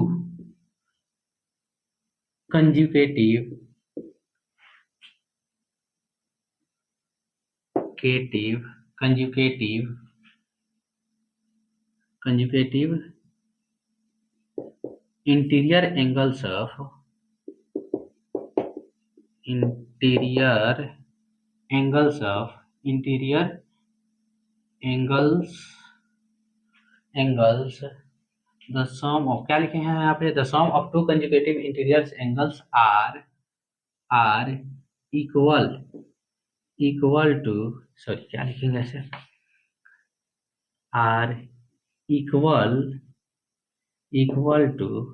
consecutive consecutive interior angles of interior angles the sum of, क्या लिखे हैं यहाँ पे, the sum of two consecutive interior angles are equal to, sorry क्या लिखेंगे ऐसे, are equal to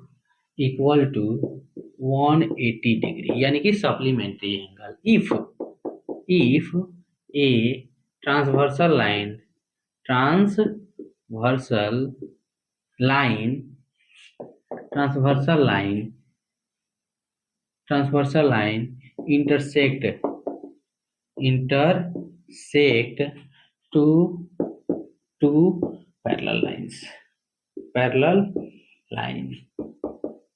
180 डिग्री, यानी कि supplementary angle if a transversal line intersect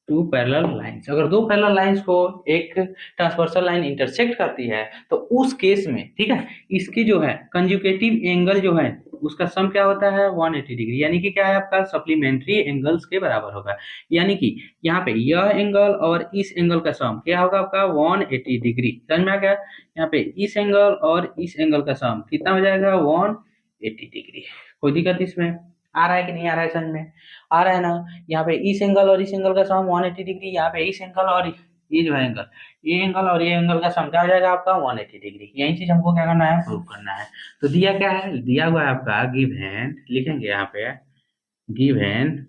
two parallel lines, अगर दो पैरेलल लाइंस को एक ट्रांसवर्सल लाइन इंटरसेक्ट करती है तो उस केस में, ठीक है, इसकी जो है कंजुगेटिव एंगल जो है उसका सम क्या होता है 180 डिग्री, यानी कि क्या है आपका सप्लीमेंट्री एंगल्स के बराबर होगा, यानी कि यहाँ पे यह एंगल और इस एंगल का सम क्या होगा आपका 180 डिग्री। समझ में आ गया? यहाँ पे इस एंगल और इस एंगल का सम कितना हो जाएगा 180 डिग्री। कोई दिक्कत इसमें आ रहा है कि नहीं आ रहा है? समझ में आ रहा है ना? यहाँ पे इस एंगल और इस एंगल का सम 180 डिग्री, यहाँ पे इस एंगल और ये जो है एंगल, ये एंगल और ये एंगल का सम क्या हो जाएगा आपका 180 डिग्री। यही चीज हमको क्या करना है, प्रूव करना है। तो दिया क्या है, दिया हुआ है आपका गिवन, लिखेंगे यहाँ पे गिवन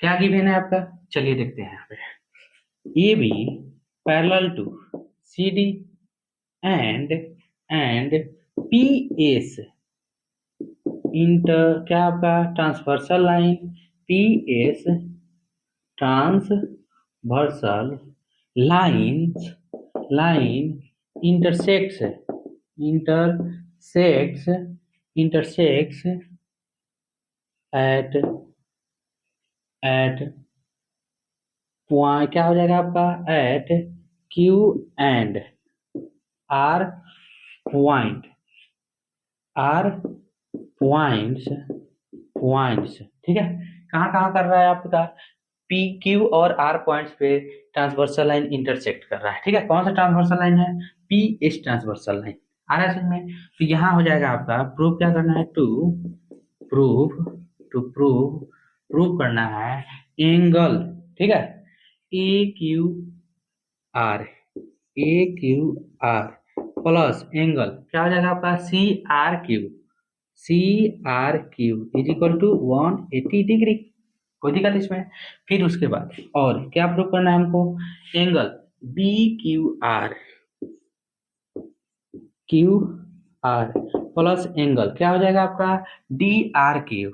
क्या गिवन है आपका, चलिए देखते हैं यहाँ पे। A B parallel to C D and P S inter, क्या आपका transversal line intersects at point, क्या हो जाएगा आपका at Q and R points, ठीक है। कहाँ कर रहा है आपका, पी क्यू और आर पॉइंट्स पे ट्रांसवर्सल लाइन इंटरसेक्ट कर रहा है, ठीक है। कौन सा ट्रांसवर्सल लाइन है, पी एस ट्रांसवर्सल लाइन आ रहा है समझ में। तो यहाँ हो जाएगा आपका प्रूव, क्या करना है, प्रूव करना है एंगल, ठीक है, A Q R plus angle क्या हो जाएगा आपका C R Q is equal to 180 degree. कोई दिक्कत इसमें? फिर उसके बाद और क्या प्रूव करना है हमको, angle B Q R plus angle क्या हो जाएगा आपका D R Q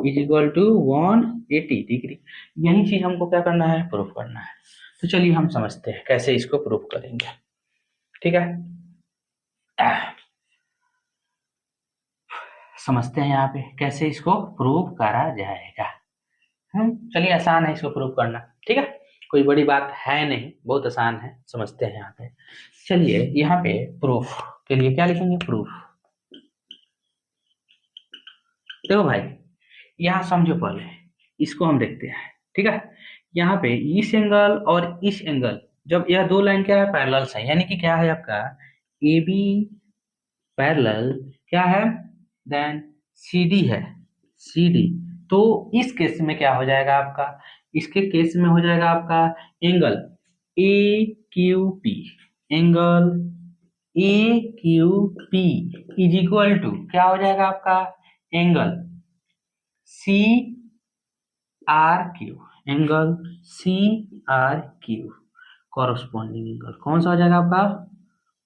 is equal to 180 degree. यही चीज हमको क्या करना है, प्रूफ करना है। तो चलिए हम समझते हैं कैसे इसको प्रूफ करेंगे, ठीक है। समझते हैं यहाँ पे कैसे इसको प्रूव करा जाएगा। चलिए आसान है इसको प्रूव करना, ठीक है, कोई बड़ी बात है नहीं, बहुत आसान है, समझते हैं यहाँ पे। चलिए यहाँ पे प्रूफ के लिए क्या लिखेंगे, प्रूफ। देखो भाई यहाँ समझो, पहले इसको हम देखते हैं, ठीक है। यहाँ पे इस एंगल और इस एंगल, जब यह दो लाइन क्या है, पैरेलल है, यानी कि क्या है आपका ए बी पैरेलल क्या है, देन सी डी है, तो इस केस में क्या हो जाएगा आपका, इसके केस में हो जाएगा आपका angle A Q P is equal to क्या हो जाएगा आपका angle C R Q, corresponding angle कौन सा हो जाएगा आपका,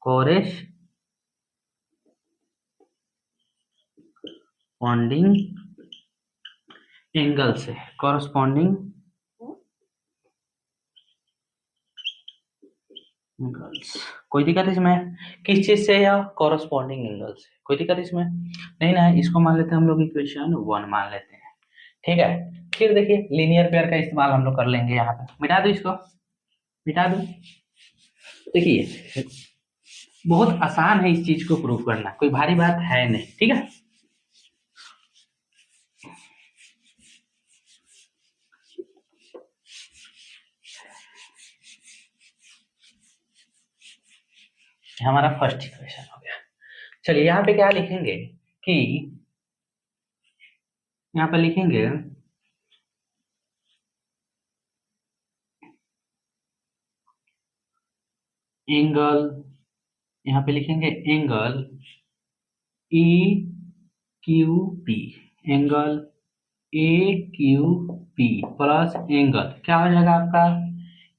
कॉरस्पॉन्डिंग एंगल से, कॉरस्पॉन्डिंग एंगल्स। कोई दिक्कत इसमें? किस चीज से? या कॉरस्पॉन्डिंग एंगल से। कोई दिक्कत इसमें? नहीं ना, इसको मान लेते हैं हम लोग इक्वेशन 1 मान लेते हैं। ठीक है, फिर देखिए लीनियर पेयर का इस्तेमाल हम लोग कर लेंगे। यहाँ पे मिटा दो, इसको मिटा दो। देखिए बहुत आसान है इस चीज को प्रूव करना, कोई भारी बात है नहीं। ठीक है, हमारा फर्स्ट इक्वेशन हो गया। चलिए यहाँ पे क्या लिखेंगे कि यहाँ पे लिखेंगे एंगल, यहाँ पे लिखेंगे angle A Q P, angle A Q P plus angle क्या हो जाएगा आपका,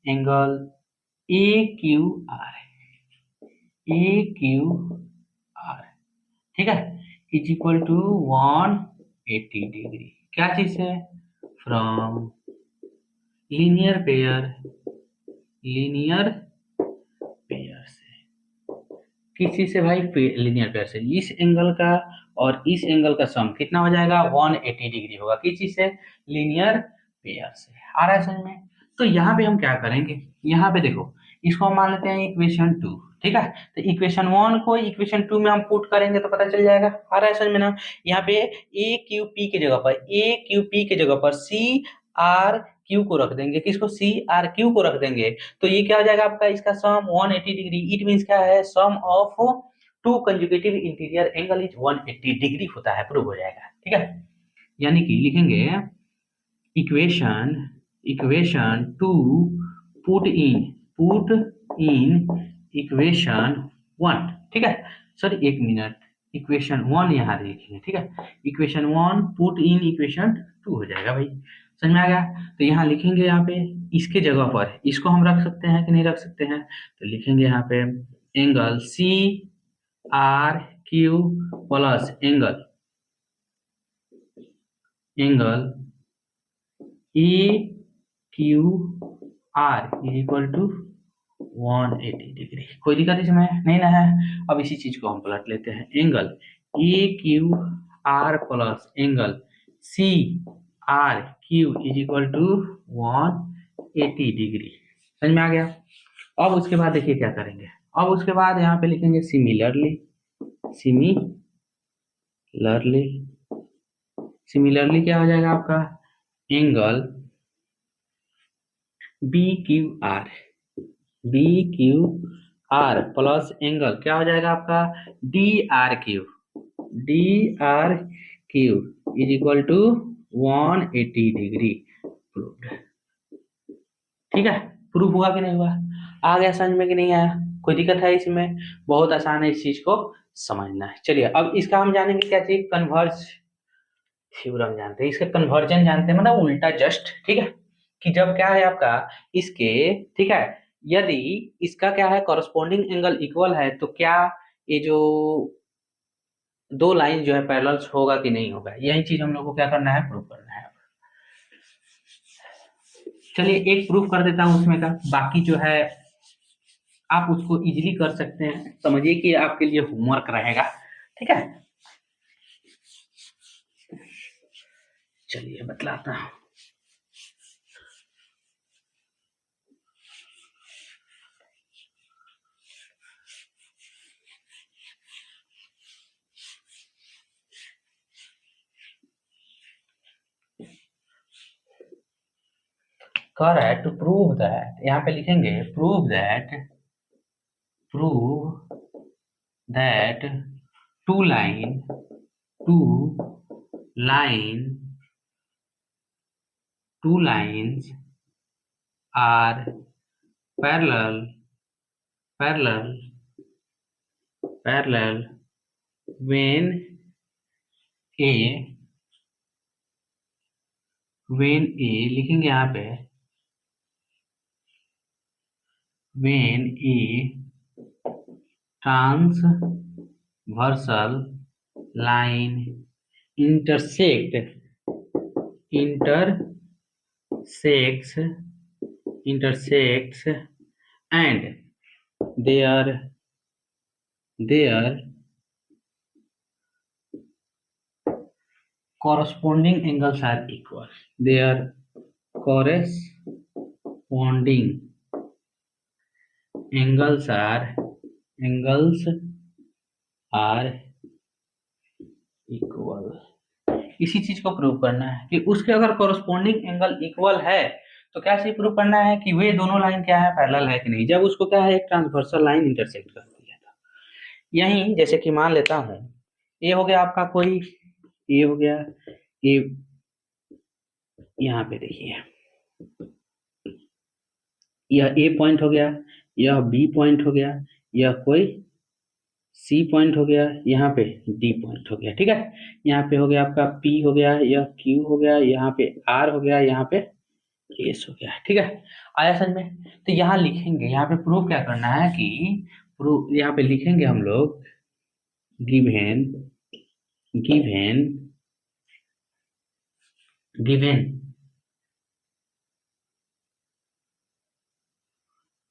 angle A Q R, A Q R. ठीक है, इज इक्वल टू 180 डिग्री। क्या चीज है? From linear pair, linear pair से। किस चीज से भाई? लीनियर पेयर से। इस एंगल का और इस एंगल का सम कितना हो जाएगा? 180 डिग्री होगा। किस चीज से? लीनियर पेयर से। आ रहा है समझ में? तो यहाँ पे हम क्या करेंगे, यहाँ पे देखो इसको हम मान लेते हैं इक्वेशन 2। ठीक है, तो इक्वेशन 1 को इक्वेशन 2 में हम पुट करेंगे तो पता चल जाएगा। आ रहा है समझ में ना? यहाँ पे ए क्यू पी के जगह पर, ए क्यू पी के जगह पर सी आर क्यू को रख देंगे। किसको? सी आर क्यू को रख देंगे। तो ये क्या हो जाएगा आपका? इसका सम 180 डिग्री। इट मींस क्या है? Sum of two conjugative interior angle is 180 degree होता है। प्रूव हो जाएगा। ठीक है, यानी कि लिखेंगे equation, equation 2 put in equation 1। ठीक है, सर एक मिनट, इक्वेशन 1 यहाँ लिखेंगे। ठीक है, इक्वेशन 1 पुट इन इक्वेशन 2 हो जाएगा भाई। समझ में आ गया? तो यहाँ लिखेंगे, यहाँ पे इसके जगह पर इसको हम रख सकते हैं कि नहीं रख सकते हैं? तो लिखेंगे यहाँ पे angle C R Q plus angle A Q R is equal to 180 degree. कोई दिक्कत इसमें नहीं ना है? अब इसी चीज को हम पलट लेते हैं, angle A Q R plus angle C R Q is equal to 180 degree. समझ में आ गया? अब उसके बाद देखिए क्या करेंगे। अब उसके बाद यहाँ पे लिखेंगे सिमिलरली, सिमिलरली क्या हो जाएगा आपका? Angle B Q R plus angle क्या हो जाएगा आपका? D R Q is equal to 180 degree. Proved. ठीक है, प्रूफ हुआ कि नहीं हुआ? आ गया समझ में कि नहीं आया? कोई दिक्कत है इसमें? बहुत आसान है इस चीज को समझना है। चलिए अब इसका हम जानेंगे क्या चीज? कन्वर्ज थ्योरम जानते हैं, इसका कन्वर्जन जानते हैं, मतलब उल्टा जस्ट। ठीक है, कि जब क्या है आपका इसके, ठीक है, यदि इसका क्या है कॉरस्पॉन्डिंग एंगल इक्वल है तो क्या ये जो दो लाइन जो है पैरेलल होगा कि नहीं होगा, यही चीज हम लोग को क्या करना है? प्रूव करना है। चलिए एक प्रूफ कर देता हूं उसमें का, बाकी जो है आप उसको इजीली कर सकते हैं। समझिए कि आपके लिए होमवर्क रहेगा। ठीक है, चलिए बतलाता हूं। कह रहा है टू प्रूव दैट, यहाँ पे लिखेंगे prove that two lines are parallel when a लिखेंगे यहाँ पे when a transversal line intersects and their corresponding angles are equal. Their corresponding angles are equal. इसी चीज को प्रूव करना है कि उसके अगर कॉरस्पॉन्डिंग एंगल इक्वल है तो क्या चीज प्रूव करना है कि वे दोनों लाइन क्या है, पैरेलल है कि नहीं। जब उसको क्या है, एक ट्रांसवर्सल लाइन इंटरसेक्ट करती है। यही जैसे कि मान लेता हूं ये हो गया आपका कोई, ये हो गया ये, यहाँ पे देखिए यह ए पॉइंट हो गया, यह बी पॉइंट हो गया, यह कोई सी पॉइंट हो गया, यहाँ पे डी पॉइंट हो गया। ठीक है, यहाँ पे हो गया आपका पी हो गया, यह क्यू हो गया, यहाँ पे आर हो गया, यहाँ पे एस हो गया। ठीक है, आया समझ में। तो यहाँ लिखेंगे, यहाँ पे प्रूफ क्या करना है कि प्रूफ यहाँ पे लिखेंगे हम लोग गिवन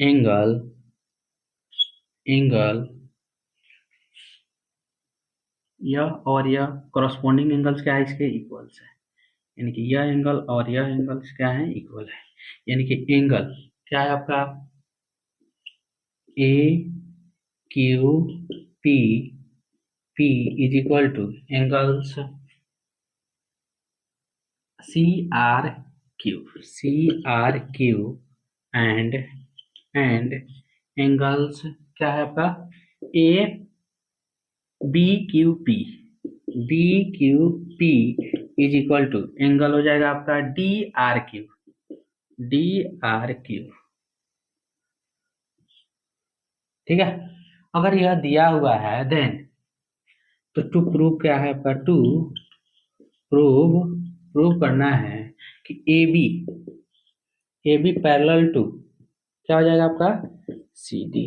एंगल यह और यह कॉरस्पॉन्डिंग एंगल्स क्या है, इसके इक्वल्स है। यानी कि यह एंगल और यह एंगल्स क्या है, इक्वल है। यानी कि एंगल क्या है आपका, A Q P is equal to angles C R Q and angles क्या है आपका, A B Q P is equal to angle हो जाएगा आपका डी आर क्यू। ठीक है, अगर यह दिया हुआ है देन तो टू प्रूव क्या है आपका, टू प्रूव करना है कि ए बी पैरेलल टू क्या हो जाएगा आपका, सी डी।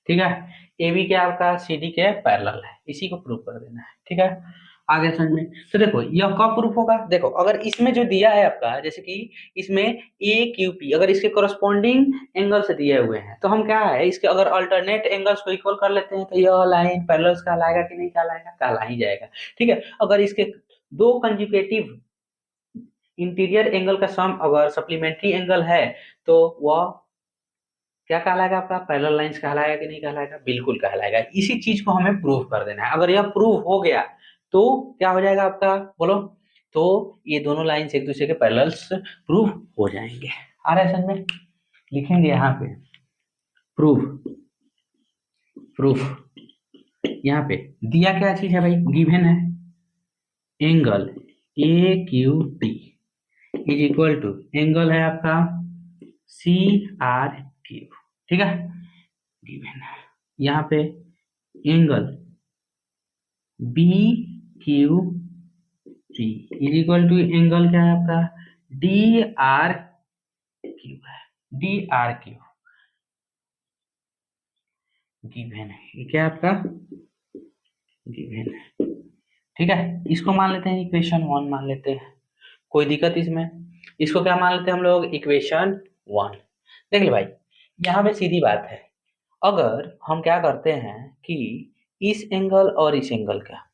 ठीक है, ए बी क्या आपका सी डी के पैरेलल है, इसी को प्रूव कर देना है। ठीक है, आगे समझ में। तो देखो यह कब प्रूफ होगा, देखो अगर इसमें जो दिया है आपका, जैसे कि इसमें ए क्यू पी अगर इसके कोरस्पॉन्डिंग एंगल से दिए हुए हैं तो हम क्या है, इसके अगर अल्टरनेट एंगल्स को इक्वल कर लेते हैं तो यह लाइन पैरेलल्स कहलाएगा कि नहीं कहलाएगा, कहला ही जाएगा। ठीक है, अगर इसके दो कंजुगेटिव इंटीरियर एंगल का सम अगर सप्लीमेंट्री एंगल है तो वह क्या कहलाएगा आपका, पैरेलल लाइंस कहलाएगा कि नहीं कहलाएगा, बिल्कुल कहलाएगा। इसी चीज को हमें प्रूव कर देना है। अगर यह प्रूव हो गया तो क्या हो जाएगा आपका, बोलो, तो ये दोनों लाइंस एक दूसरे के पैरेलल्स प्रूव हो जाएंगे। आ रहा है समझ में, लिखेंगे यहाँ पे प्रूफ यहाँ पे दिया क्या चीज है भाई, गिवन है angle A Q T is equal to angle है आपका सी आर क्यू। ठीक है, गिवन है यहाँ पे angle B Q T is equal to angle क्या है आपका डी आर क्यू है, गिवन है। ये क्या है आपका गिवन है। ठीक है, इसको मान लेते हैं इक्वेशन 1 मान लेते हैं, कोई दिक्कत इसमें। इसको क्या मान लेते हैं हम लोग, इक्वेशन 1। देख ले भाई, यहाँ पे सीधी बात है, अगर हम क्या करते हैं कि इस एंगल और इस एंगल का,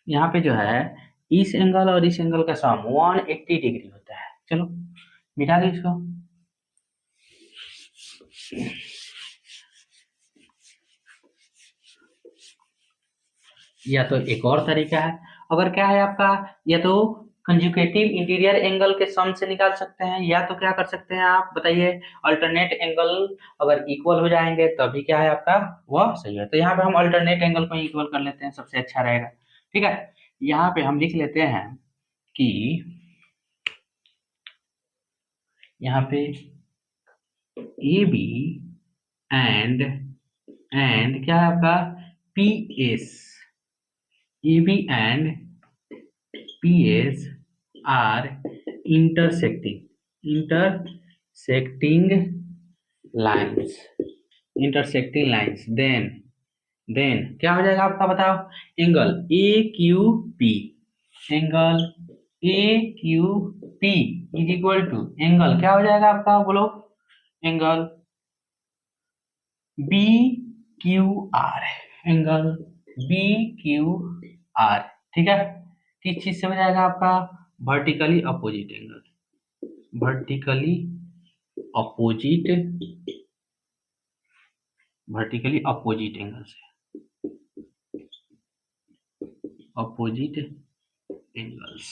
यहाँ पे जो है इस एंगल और इस एंगल का सम 180 डिग्री होता है। चलो मिटा दो इसको, या तो एक और तरीका है, अगर क्या है आपका, या तो कंजुगेटिव इंटीरियर एंगल के सम से निकाल सकते हैं, या तो क्या कर सकते हैं आप बताइए, अल्टरनेट एंगल अगर इक्वल हो जाएंगे तभी क्या है आपका वह सही है। तो यहाँ पे हम अल्टरनेट एंगल को इक्वल कर लेते हैं, सबसे अच्छा रहेगा। ठीक है, यहाँ पे हम लिख लेते हैं कि यहाँ पे ए बी एंड क्या है आपका P S, A B and P S are intersecting lines, then क्या हो जाएगा आपका बताओ, angle A Q P is equal to angle क्या हो जाएगा आपका, बोलो, angle B Q R, angle B Q R, ठीक है। किस चीज से हो जाएगा आपका? Vertically opposite angle, vertically opposite, vertically opposite angle से, अपोजिट एंगल्स,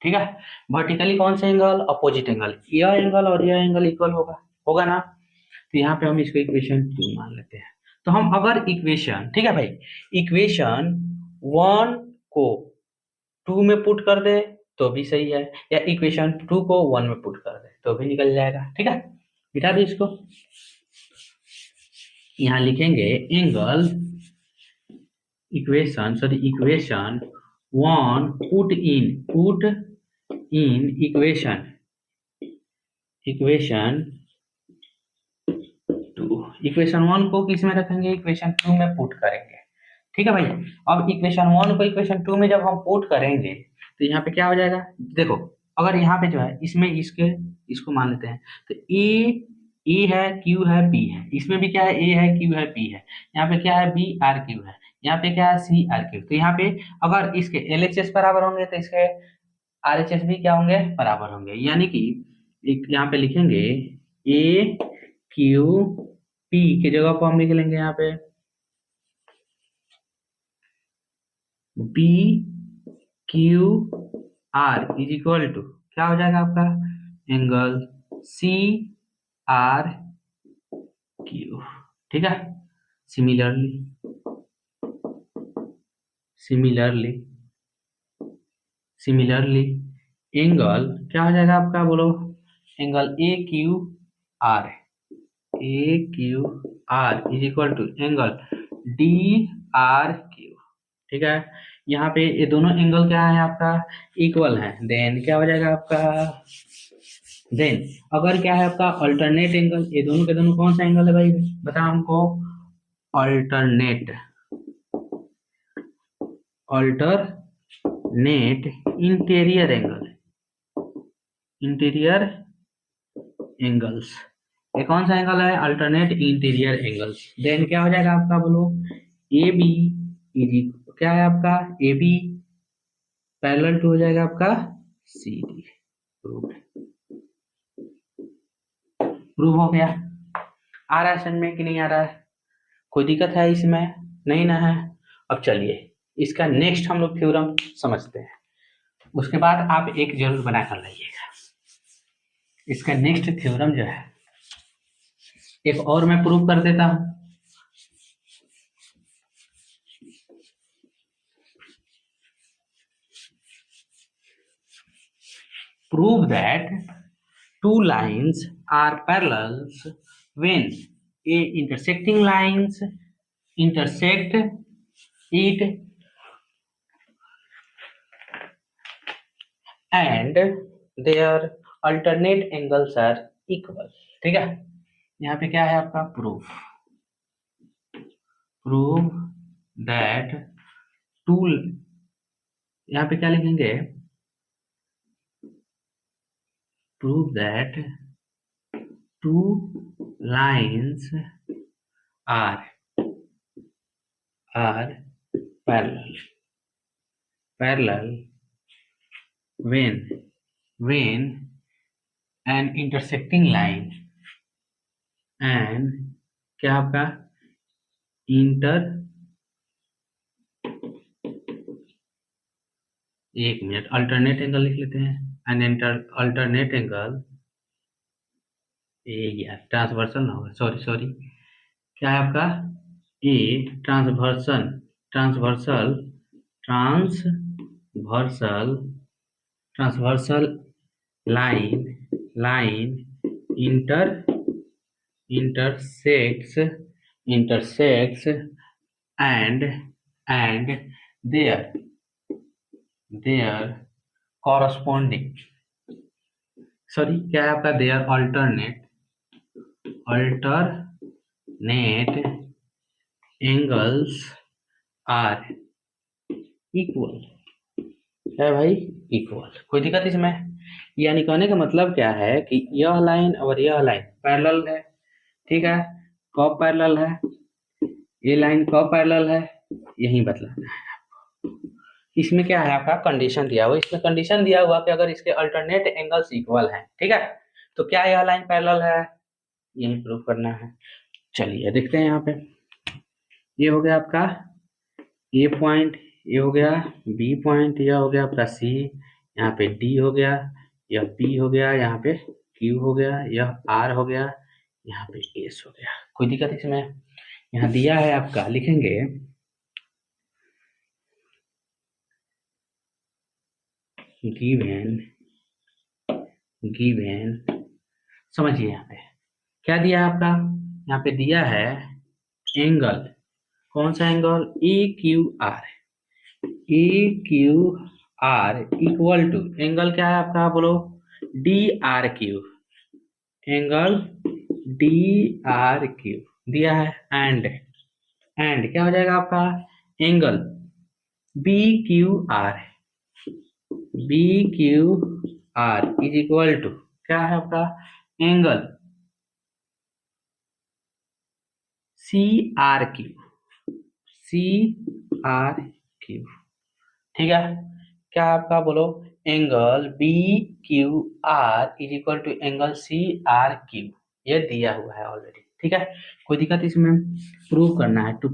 ठीक है। वर्टिकली कौन सा एंगल? Opposite angle. यह एंगल और यह एंगल इक्वल होगा, होगा ना। तो यहाँ पे हम इसको इक्वेशन 2 मान लेते हैं। तो हम अगर इक्वेशन, ठीक है भाई, इक्वेशन 1 को 2 में पुट कर दे तो भी सही है, या इक्वेशन 2 को 1 में पुट कर दे तो भी निकल जाएगा, ठीक है। मिटा दो इसको, यहाँ लिखेंगे angle, equation 1 put in equation 2, equation 1 को किस में रखेंगे? इक्वेशन 2 में पुट करेंगे, ठीक है भाई। अब इक्वेशन 1 को इक्वेशन 2 में जब हम पुट करेंगे तो यहाँ पे क्या हो जाएगा? देखो, अगर यहाँ पे जो है इसमें इसको मान लेते हैं, तो ए है, क्यू है, पी है। इसमें भी क्या है? ए है, क्यू है, पी है। यहाँ पे क्या है? बी आर क्यू है। यहाँ पे क्या है? C R Q. तो यहाँ पे अगर इसके एल एच एस बराबर होंगे तो इसके आर एच एस भी क्या होंगे? बराबर होंगे। यानी कि यहाँ पे लिखेंगे ए क्यू पी की जगह पर हम लिख लेंगे यहाँ पे B Q R is equal to क्या हो जाएगा आपका? एंगल सी आर क्यू, ठीक है। सिमिलरली एंगल क्या हो जाएगा आपका? बोलो, angle A Q R is equal to angle D R Q, ठीक है। यहाँ पे ये दोनों एंगल क्या है आपका? इक्वल है। देन क्या हो जाएगा आपका? देन अगर क्या है आपका? अल्टरनेट एंगल, ये दोनों के दोनों कौन सा एंगल है भाई? बताओ हमको। अल्टरनेट इंटीरियर एंगल्स, ये कौन सा एंगल है? Alternate interior angles. देन क्या हो जाएगा आपका? बोलो, ए बी इज क्या है आपका? ए बी पैरेलल टू हो जाएगा आपका सी डी। प्रूव हो गया। आ रहा है समझ में कि नहीं आ रहा है? कोई दिक्कत है इसमें? नहीं ना है। अब चलिए इसका नेक्स्ट हम लोग थ्योरम समझते हैं, उसके बाद आप एक जरूर बना कर लाइएगा। इसका नेक्स्ट थ्योरम जो है, एक और मैं प्रूव कर देता हूं। Prove that two lines are parallel when a intersecting lines intersect it and their alternate angles are equal, ठीक है। यहाँ पे क्या है आपका? prove that two, यहाँ पे क्या लिखेंगे? prove that two lines are parallel when an intersecting line and क्या आपका? एक मिनट, अल्टरनेट एंगल लिख लेते हैं। एन अल्टरनेट एंगल, यार ट्रांसवर्सल ना होगा, सॉरी क्या है आपका? A transversal line intersects and their corresponding, क्या है आपका? their alternate angles are equal, है भाई? इक्वल। कोई दिक्कत इसमें? यानी कहने का मतलब क्या है कि यह लाइन और यह लाइन पैरेलल है, ठीक है। कब पैरेलल है, ये लाइन कब पैरेलल है, यही बतलाना है। इसमें क्या है आपका कंडीशन दिया हुआ, इसमें कंडीशन दिया हुआ कि अगर इसके अल्टरनेट एंगल्स इक्वल हैं, ठीक है, तो क्या यह लाइन पैरेलल है, यही प्रूव करना है। चलिए देखते हैं यहाँ पे, ये हो गया आपका ए पॉइंट, ये हो गया बी पॉइंट, यह हो गया आपका सी, यहाँ पे डी हो गया, यह पी हो गया, यहाँ पे क्यू हो गया, यह आर हो गया, यहाँ पे एस हो गया। कोई दिक्कत इसमें, यहाँ दिया है आपका, लिखेंगे गिवन समझिए यहाँ पे क्या दिया है आपका, यहाँ पे दिया है एंगल, कौन सा angle, A Q R equal to, angle क्या है आपका बोलो, D R Q, angle D R Q दिया है, एंड क्या हो जाएगा आपका, angle B Q R is equal to, क्या है आपका, एंगल सी आर क्यू, ठीक है, क्या आपका बोलो, angle B Q R is equal to angle C R Q, ये दिया हुआ है ऑलरेडी, ठीक है। कोई दिक्कत इसमें, प्रूव करना है, टू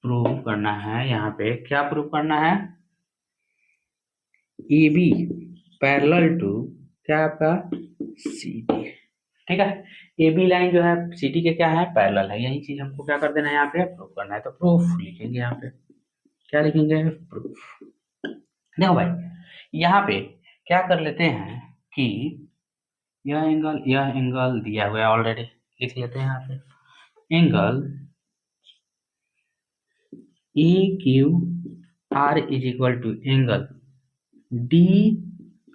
प्रूव करना है, यहाँ पे क्या प्रूव करना है, ए बी पैरेलल टू, क्या आपका सी डी, ठीक है, ए बी लाइन जो है सी डी के क्या है, पैरेलल है, यही चीज हमको क्या कर देना है, यहाँ पे प्रूव करना है। तो प्रूफ लिखेंगे, यहाँ पे क्या लिखेंगे, प्रूफ। देखो भाई यहाँ पे क्या कर लेते हैं कि यह एंगल दिया हुआ है ऑलरेडी, लिख लेते हैं यहाँ पे, angle A Q R is equal to angle D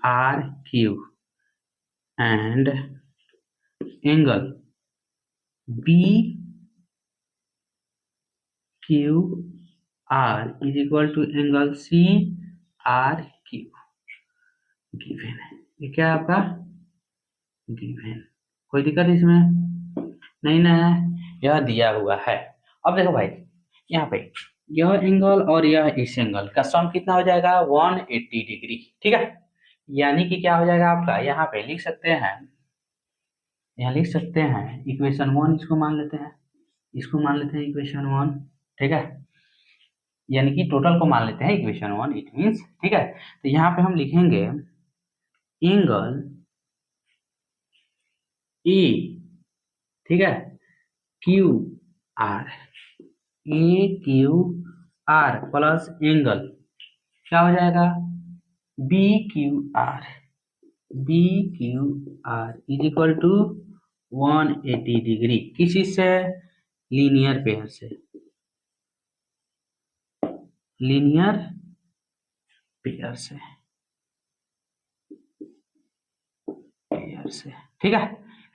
R Q and angle B Q R is equal to angle C R Q, given है, ये क्या है आपका गिवन। कोई दिक्कत इसमें नहीं ना है, यह दिया हुआ है। अब देखो भाई यहाँ पे यह एंगल और यह इस एंगल का सम कितना हो जाएगा, 180 डिग्री, ठीक है, यानी कि क्या हो जाएगा आपका, यहाँ पे लिख सकते हैं, यहाँ लिख सकते हैं इक्वेशन 1, इसको मान लेते हैं, इसको मान लेते हैं इक्वेशन 1, ठीक है, यानी कि टोटल को मान लेते हैं इक्वेशन 1, इट मींस, ठीक है। तो यहाँ पे हम लिखेंगे एंगल ए, ठीक है, Q R, A Q R plus angle क्या हो जाएगा, B Q R is equal to 180 degree, किसी से, लीनियर पेयर से, ठीक है,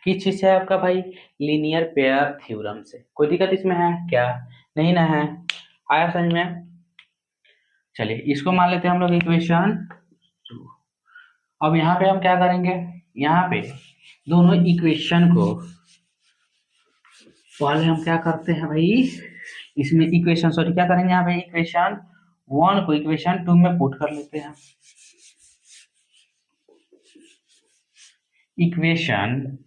किस चीज से आपका भाई, लीनियर पेयर थ्योरम से। कोई दिक्कत इसमें है क्या, नहीं ना है, आया समझ में। चलिए इसको मान लेते हैं हम लोग इक्वेशन 2। अब यहाँ पे हम क्या करेंगे, यहाँ पे दोनों इक्वेशन को पहले हम क्या करते हैं भाई, इसमें इक्वेशन सॉरी क्या करेंगे, यहाँ पे इक्वेशन 1 को इक्वेशन 2 में पुट कर लेते हैं, इक्वेशन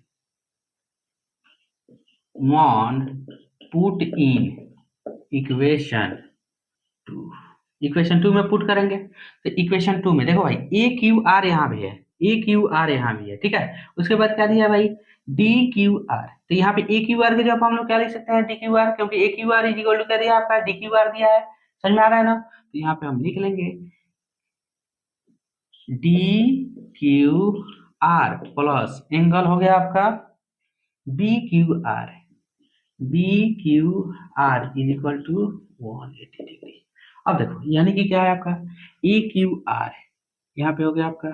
1 पुट इन इक्वेशन 2 में पुट करेंगे। तो इक्वेशन 2 में देखो भाई ए क्यू आर यहाँ भी है, ठीक है, उसके बाद क्या दिया भाई, डी क्यू आर, तो यहाँ पे ए क्यू आर के जब हम लोग क्या लिख सकते हैं, डी क्यू आर, क्योंकि A Q R is equal to क्या दिया आपका, डी क्यू आर दिया है, समझ में आ रहा है ना। तो यहाँ पे हम लिख लेंगे D Q R plus angle हो गया आपका B Q R is equal to 180 degree. अब देखो यानी कि क्या है आपका, ए क्यू आर यहाँ पे हो गया आपका,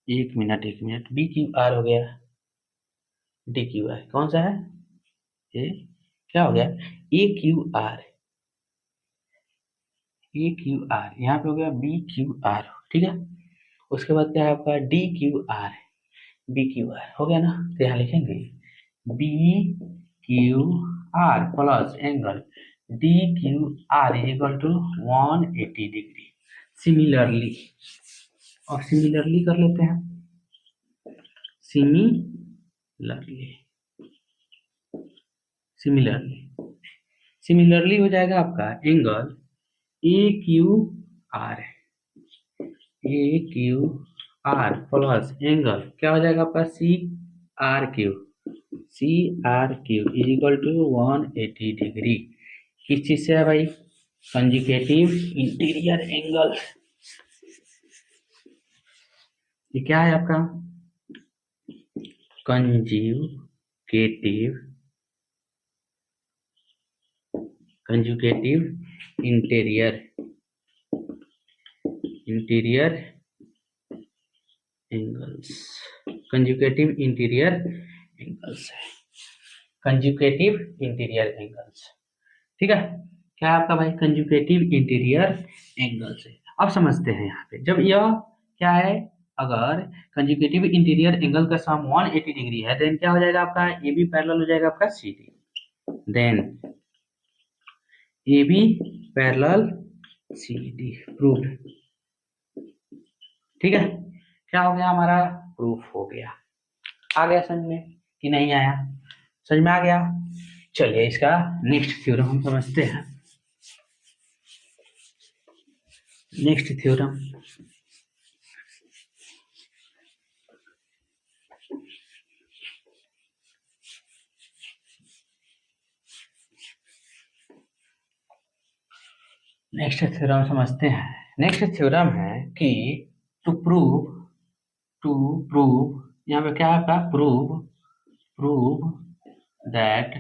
एक मिनट बी क्यू आर हो गया, डी क्यू आर कौन सा है, ये क्या हो गया, ए क्यू आर यहाँ पे हो गया बी क्यू आर, ठीक है, उसके बाद क्या है आपका D Q R, B Q R हो गया ना। तो यहाँ लिखेंगे B Q R plus angle D Q R is equal to 180 degree. Similarly, और सिमिलरली कर लेते हैं, सिमिलरली सिमिलरली हो जाएगा आपका angle A Q R, A Q R plus angle क्या हो जाएगा आपका C R Q, C R Q is equal to 180 degree. किस चीज से है भाई? Conjugative interior angle. ये क्या है आपका? Conjugative interior angles, conjugative interior angles है, कंजुगेटिव इंटीरियर एंगल्स। ठीक है, क्या है आपका भाई? कंजुगेटिव इंटीरियर एंगल्स है। अब समझते हैं यहाँ पे, जब यह क्या है, अगर कंजुगेटिव इंटीरियर एंगल का सम 180 डिग्री है, देन क्या हो जाएगा आपका? ए बी पैरेलल हो जाएगा आपका C D, then A B parallel C D proof. ठीक है, क्या हो गया हमारा? प्रूफ हो गया। आ गया समझ में कि नहीं आया? समझ में आ गया। चलिए इसका नेक्स्ट थ्योरम हम समझते हैं। नेक्स्ट थ्योरम, नेक्स्ट थ्योरम समझते हैं। नेक्स्ट थ्योरम है कि टू प्रूव यहाँ पे क्या है? Prove that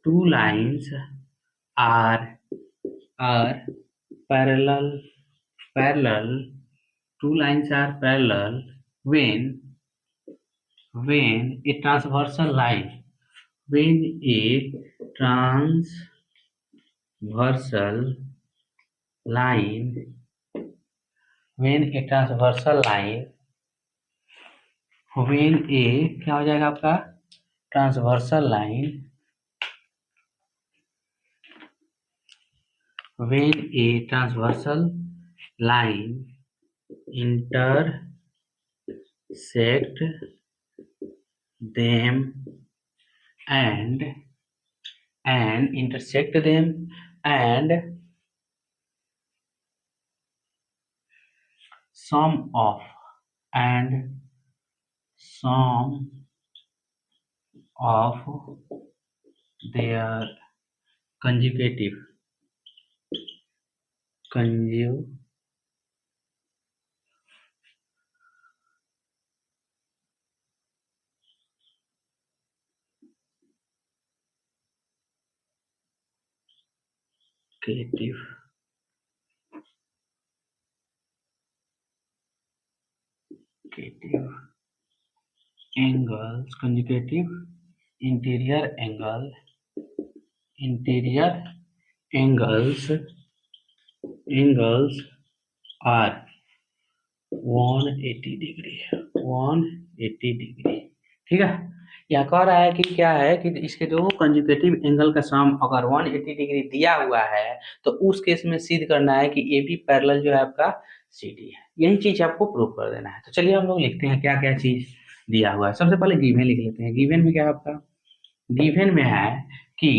two lines are parallel two lines are parallel when a transversal line क्या हो जाएगा आपका? Transversal line, when a transversal line intersect them and sum of their conjugative angles, conjugative interior angles are 180 degree. ठीक है, यहाँ कह रहा है कि क्या है कि इसके जो कंजुगेटिव एंगल का सम अगर 180 डिग्री दिया हुआ है तो उस केस में सिद्ध करना है कि ए बी पैरेलल जो है आपका सी डी है। यही चीज आपको प्रूव कर देना है। तो चलिए हम लोग लिखते हैं क्या क्या चीज दिया हुआ है। सबसे पहले गिवन लिख लेते हैं। गिवन में क्या है आपका? गिवन में है कि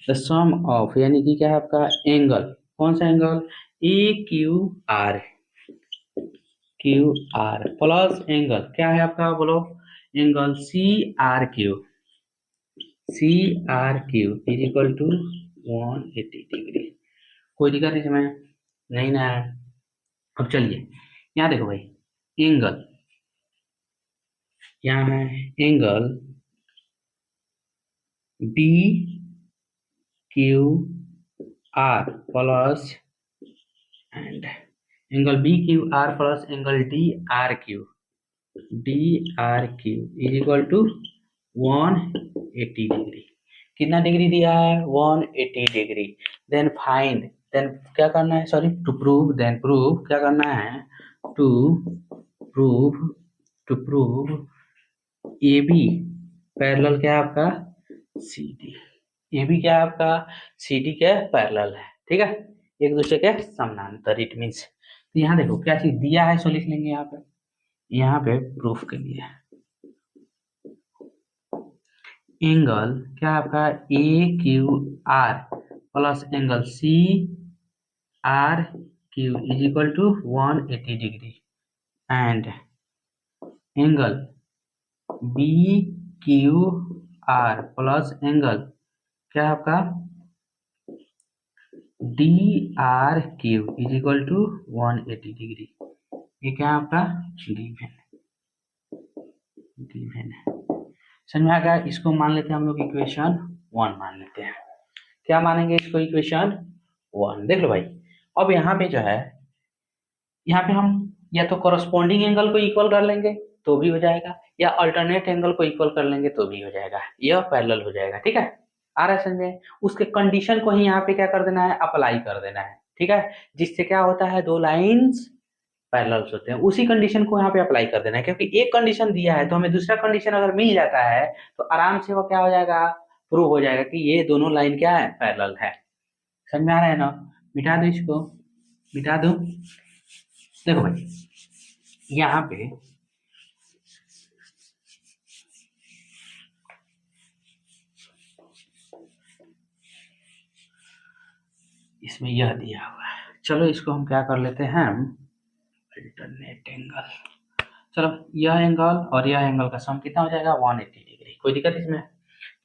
द सम ऑफ, यानी कि क्या है आपका? एंगल, कौन सा angle? A Q R plus angle क्या है आपका? बोलो, angle C R Q is equal to 180 degree. कोई दिक्कत नहीं समझ नहीं ना है? अब चलिए यहाँ देखो भाई, एंगल यहाँ है, angle B Q R plus and angle B Q R plus angle D R Q is equal to 180 degree. कितना डिग्री दिया है? 180 डिग्री। देन फाइंड देन क्या करना है, sorry to prove, then prove क्या करना है, to prove A B parallel क्या है आपका सी डी, ए बी क्या है आपका सी डी के पैरेलल है, ठीक है, एक दूसरे के समानांतर, इट मीन्स। तो यहाँ देखो क्या चीज दिया है, सो लिख लेंगे यहाँ पे प्रूफ के लिए एंगल क्या है आपका A Q R plus angle C R Q is equal to 180 degree and angle B Q R plus angle क्या है आपका D R Q is equal to 180 degree, ये क्या है आपका गिवन है। समझ में आ गया, इसको मान लेते हैं हम लोग इक्वेशन 1 मान लेते हैं, क्या मानेंगे इसको इक्वेशन 1। देख लो भाई, अब यहाँ पे जो है, यहाँ पे हम या तो कॉरस्पॉन्डिंग एंगल को इक्वल कर लेंगे तो भी हो जाएगा, या अल्टरनेट एंगल को इक्वल कर लेंगे तो भी हो जाएगा, यह पैरेलल हो जाएगा, ठीक है, आ रहा है समझ में। उसके कंडीशन को ही यहाँ पे क्या कर देना है, अप्लाई कर देना है, ठीक है, जिससे क्या होता है दो लाइंस पैरेलल्स होते हैं, उसी कंडीशन को यहाँ पे अप्लाई कर देना है, क्योंकि एक कंडीशन दिया है तो हमें दूसरा कंडीशन अगर मिल जाता है तो आराम से वो क्या हो जाएगा, प्रूव हो जाएगा कि ये दोनों लाइन क्या है, पैरेलल है। समझ में आ रहा है ना, मिटा दो इसको, मिटा दो। देखो भाई यहाँ पे इसमें यह दिया हुआ है, चलो इसको हम क्या कर लेते हैं, अल्टरनेट एंगल, चलो यह एंगल और यह एंगल का सम कितना हो जाएगा 180 डिग्री, कोई दिक्कत इसमें।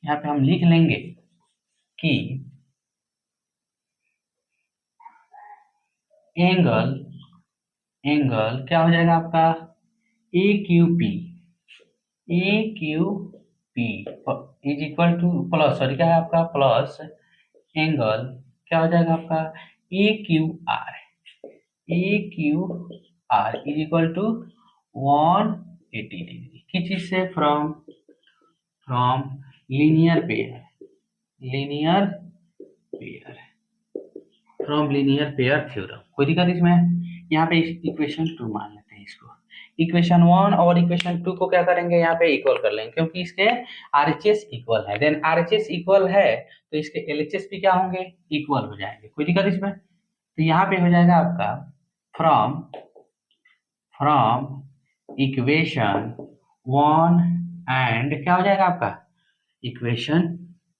यहाँ पे हम लिख लेंगे कि एंगल क्या हो जाएगा आपका A Q P is equal to plus, sorry क्या है आपका प्लस एंगल क्या हो जाएगा आपका A Q R is equal to 180 degree, किस चीज से, फ्रॉम लीनियर पेयर थ्योरम, कोई दिक्कत इसमें। यहाँ पे इक्वेशन 2 मान लेते हैं इसको, इक्वेशन 1 और इक्वेशन 2 को क्या करेंगे, यहाँ पे इक्वल कर लेंगे, क्योंकि इसके RHS इक्वल है, देन RHS इक्वल है तो इसके LHS भी क्या होंगे, इक्वल हो जाएंगे, कोई दिक्कत इसमें। तो यहाँ पे हो जाएगा आपका फ्रॉम इक्वेशन 1 एंड क्या हो जाएगा आपका इक्वेशन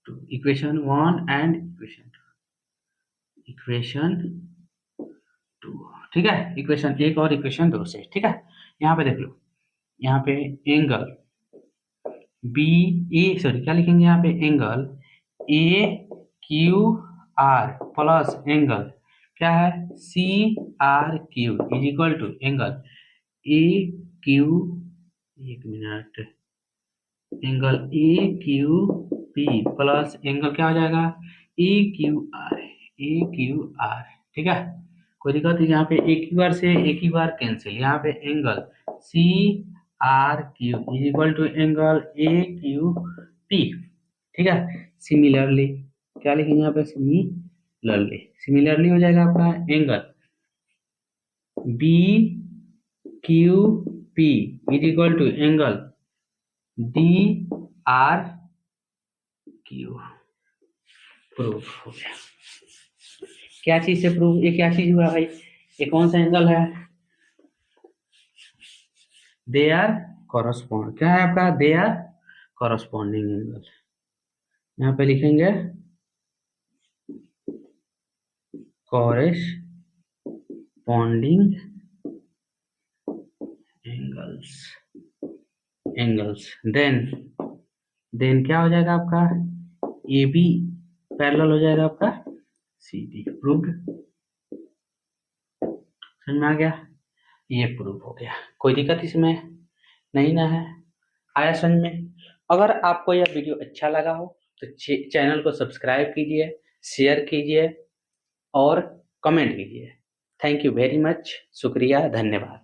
1 एंड इक्वेशन 2, ठीक है, इक्वेशन 1 और इक्वेशन 2 से, ठीक है। यहाँ पे देख लो, यहाँ पे एंगल बी ए, सॉरी क्या लिखेंगे यहाँ पे, angle A Q R plus angle क्या है C R Q is equal to angle A Q, एक minute, angle A Q P plus angle क्या हो जाएगा ए क्यू आर, ठीक है, कोई दिक्कत। यहाँ पे एक ही बार से एक ही बार कैंसिल, यहाँ पे angle C R Q is equal to angle A Q P, ठीक है। सिमिलरली क्या लिखेंगे यहाँ पे, सिमिलरली हो जाएगा आपका angle B Q P is equal to angle D R Q, proof हो गया। क्या चीज से प्रूफ, ये क्या चीज हुआ भाई, ये कौन सा एंगल है, दे आर कॉरस्पॉन्ड, क्या है आपका दे आर कॉरस्पॉन्डिंग एंगल, यहाँ पे लिखेंगे कॉरस्पॉन्डिंग एंगल्स, देन क्या हो जाएगा आपका ए बी पैरेलल हो जाएगा आपका सी डी, प्रूव्ड, समझ में आ गया, ये प्रूव हो गया, कोई दिक्कत इसमें नहीं ना है, आया समझ में। अगर आपको यह वीडियो अच्छा लगा हो तो चैनल को सब्सक्राइब कीजिए, शेयर कीजिए और कमेंट कीजिए। थैंक यू वेरी मच, शुक्रिया, धन्यवाद।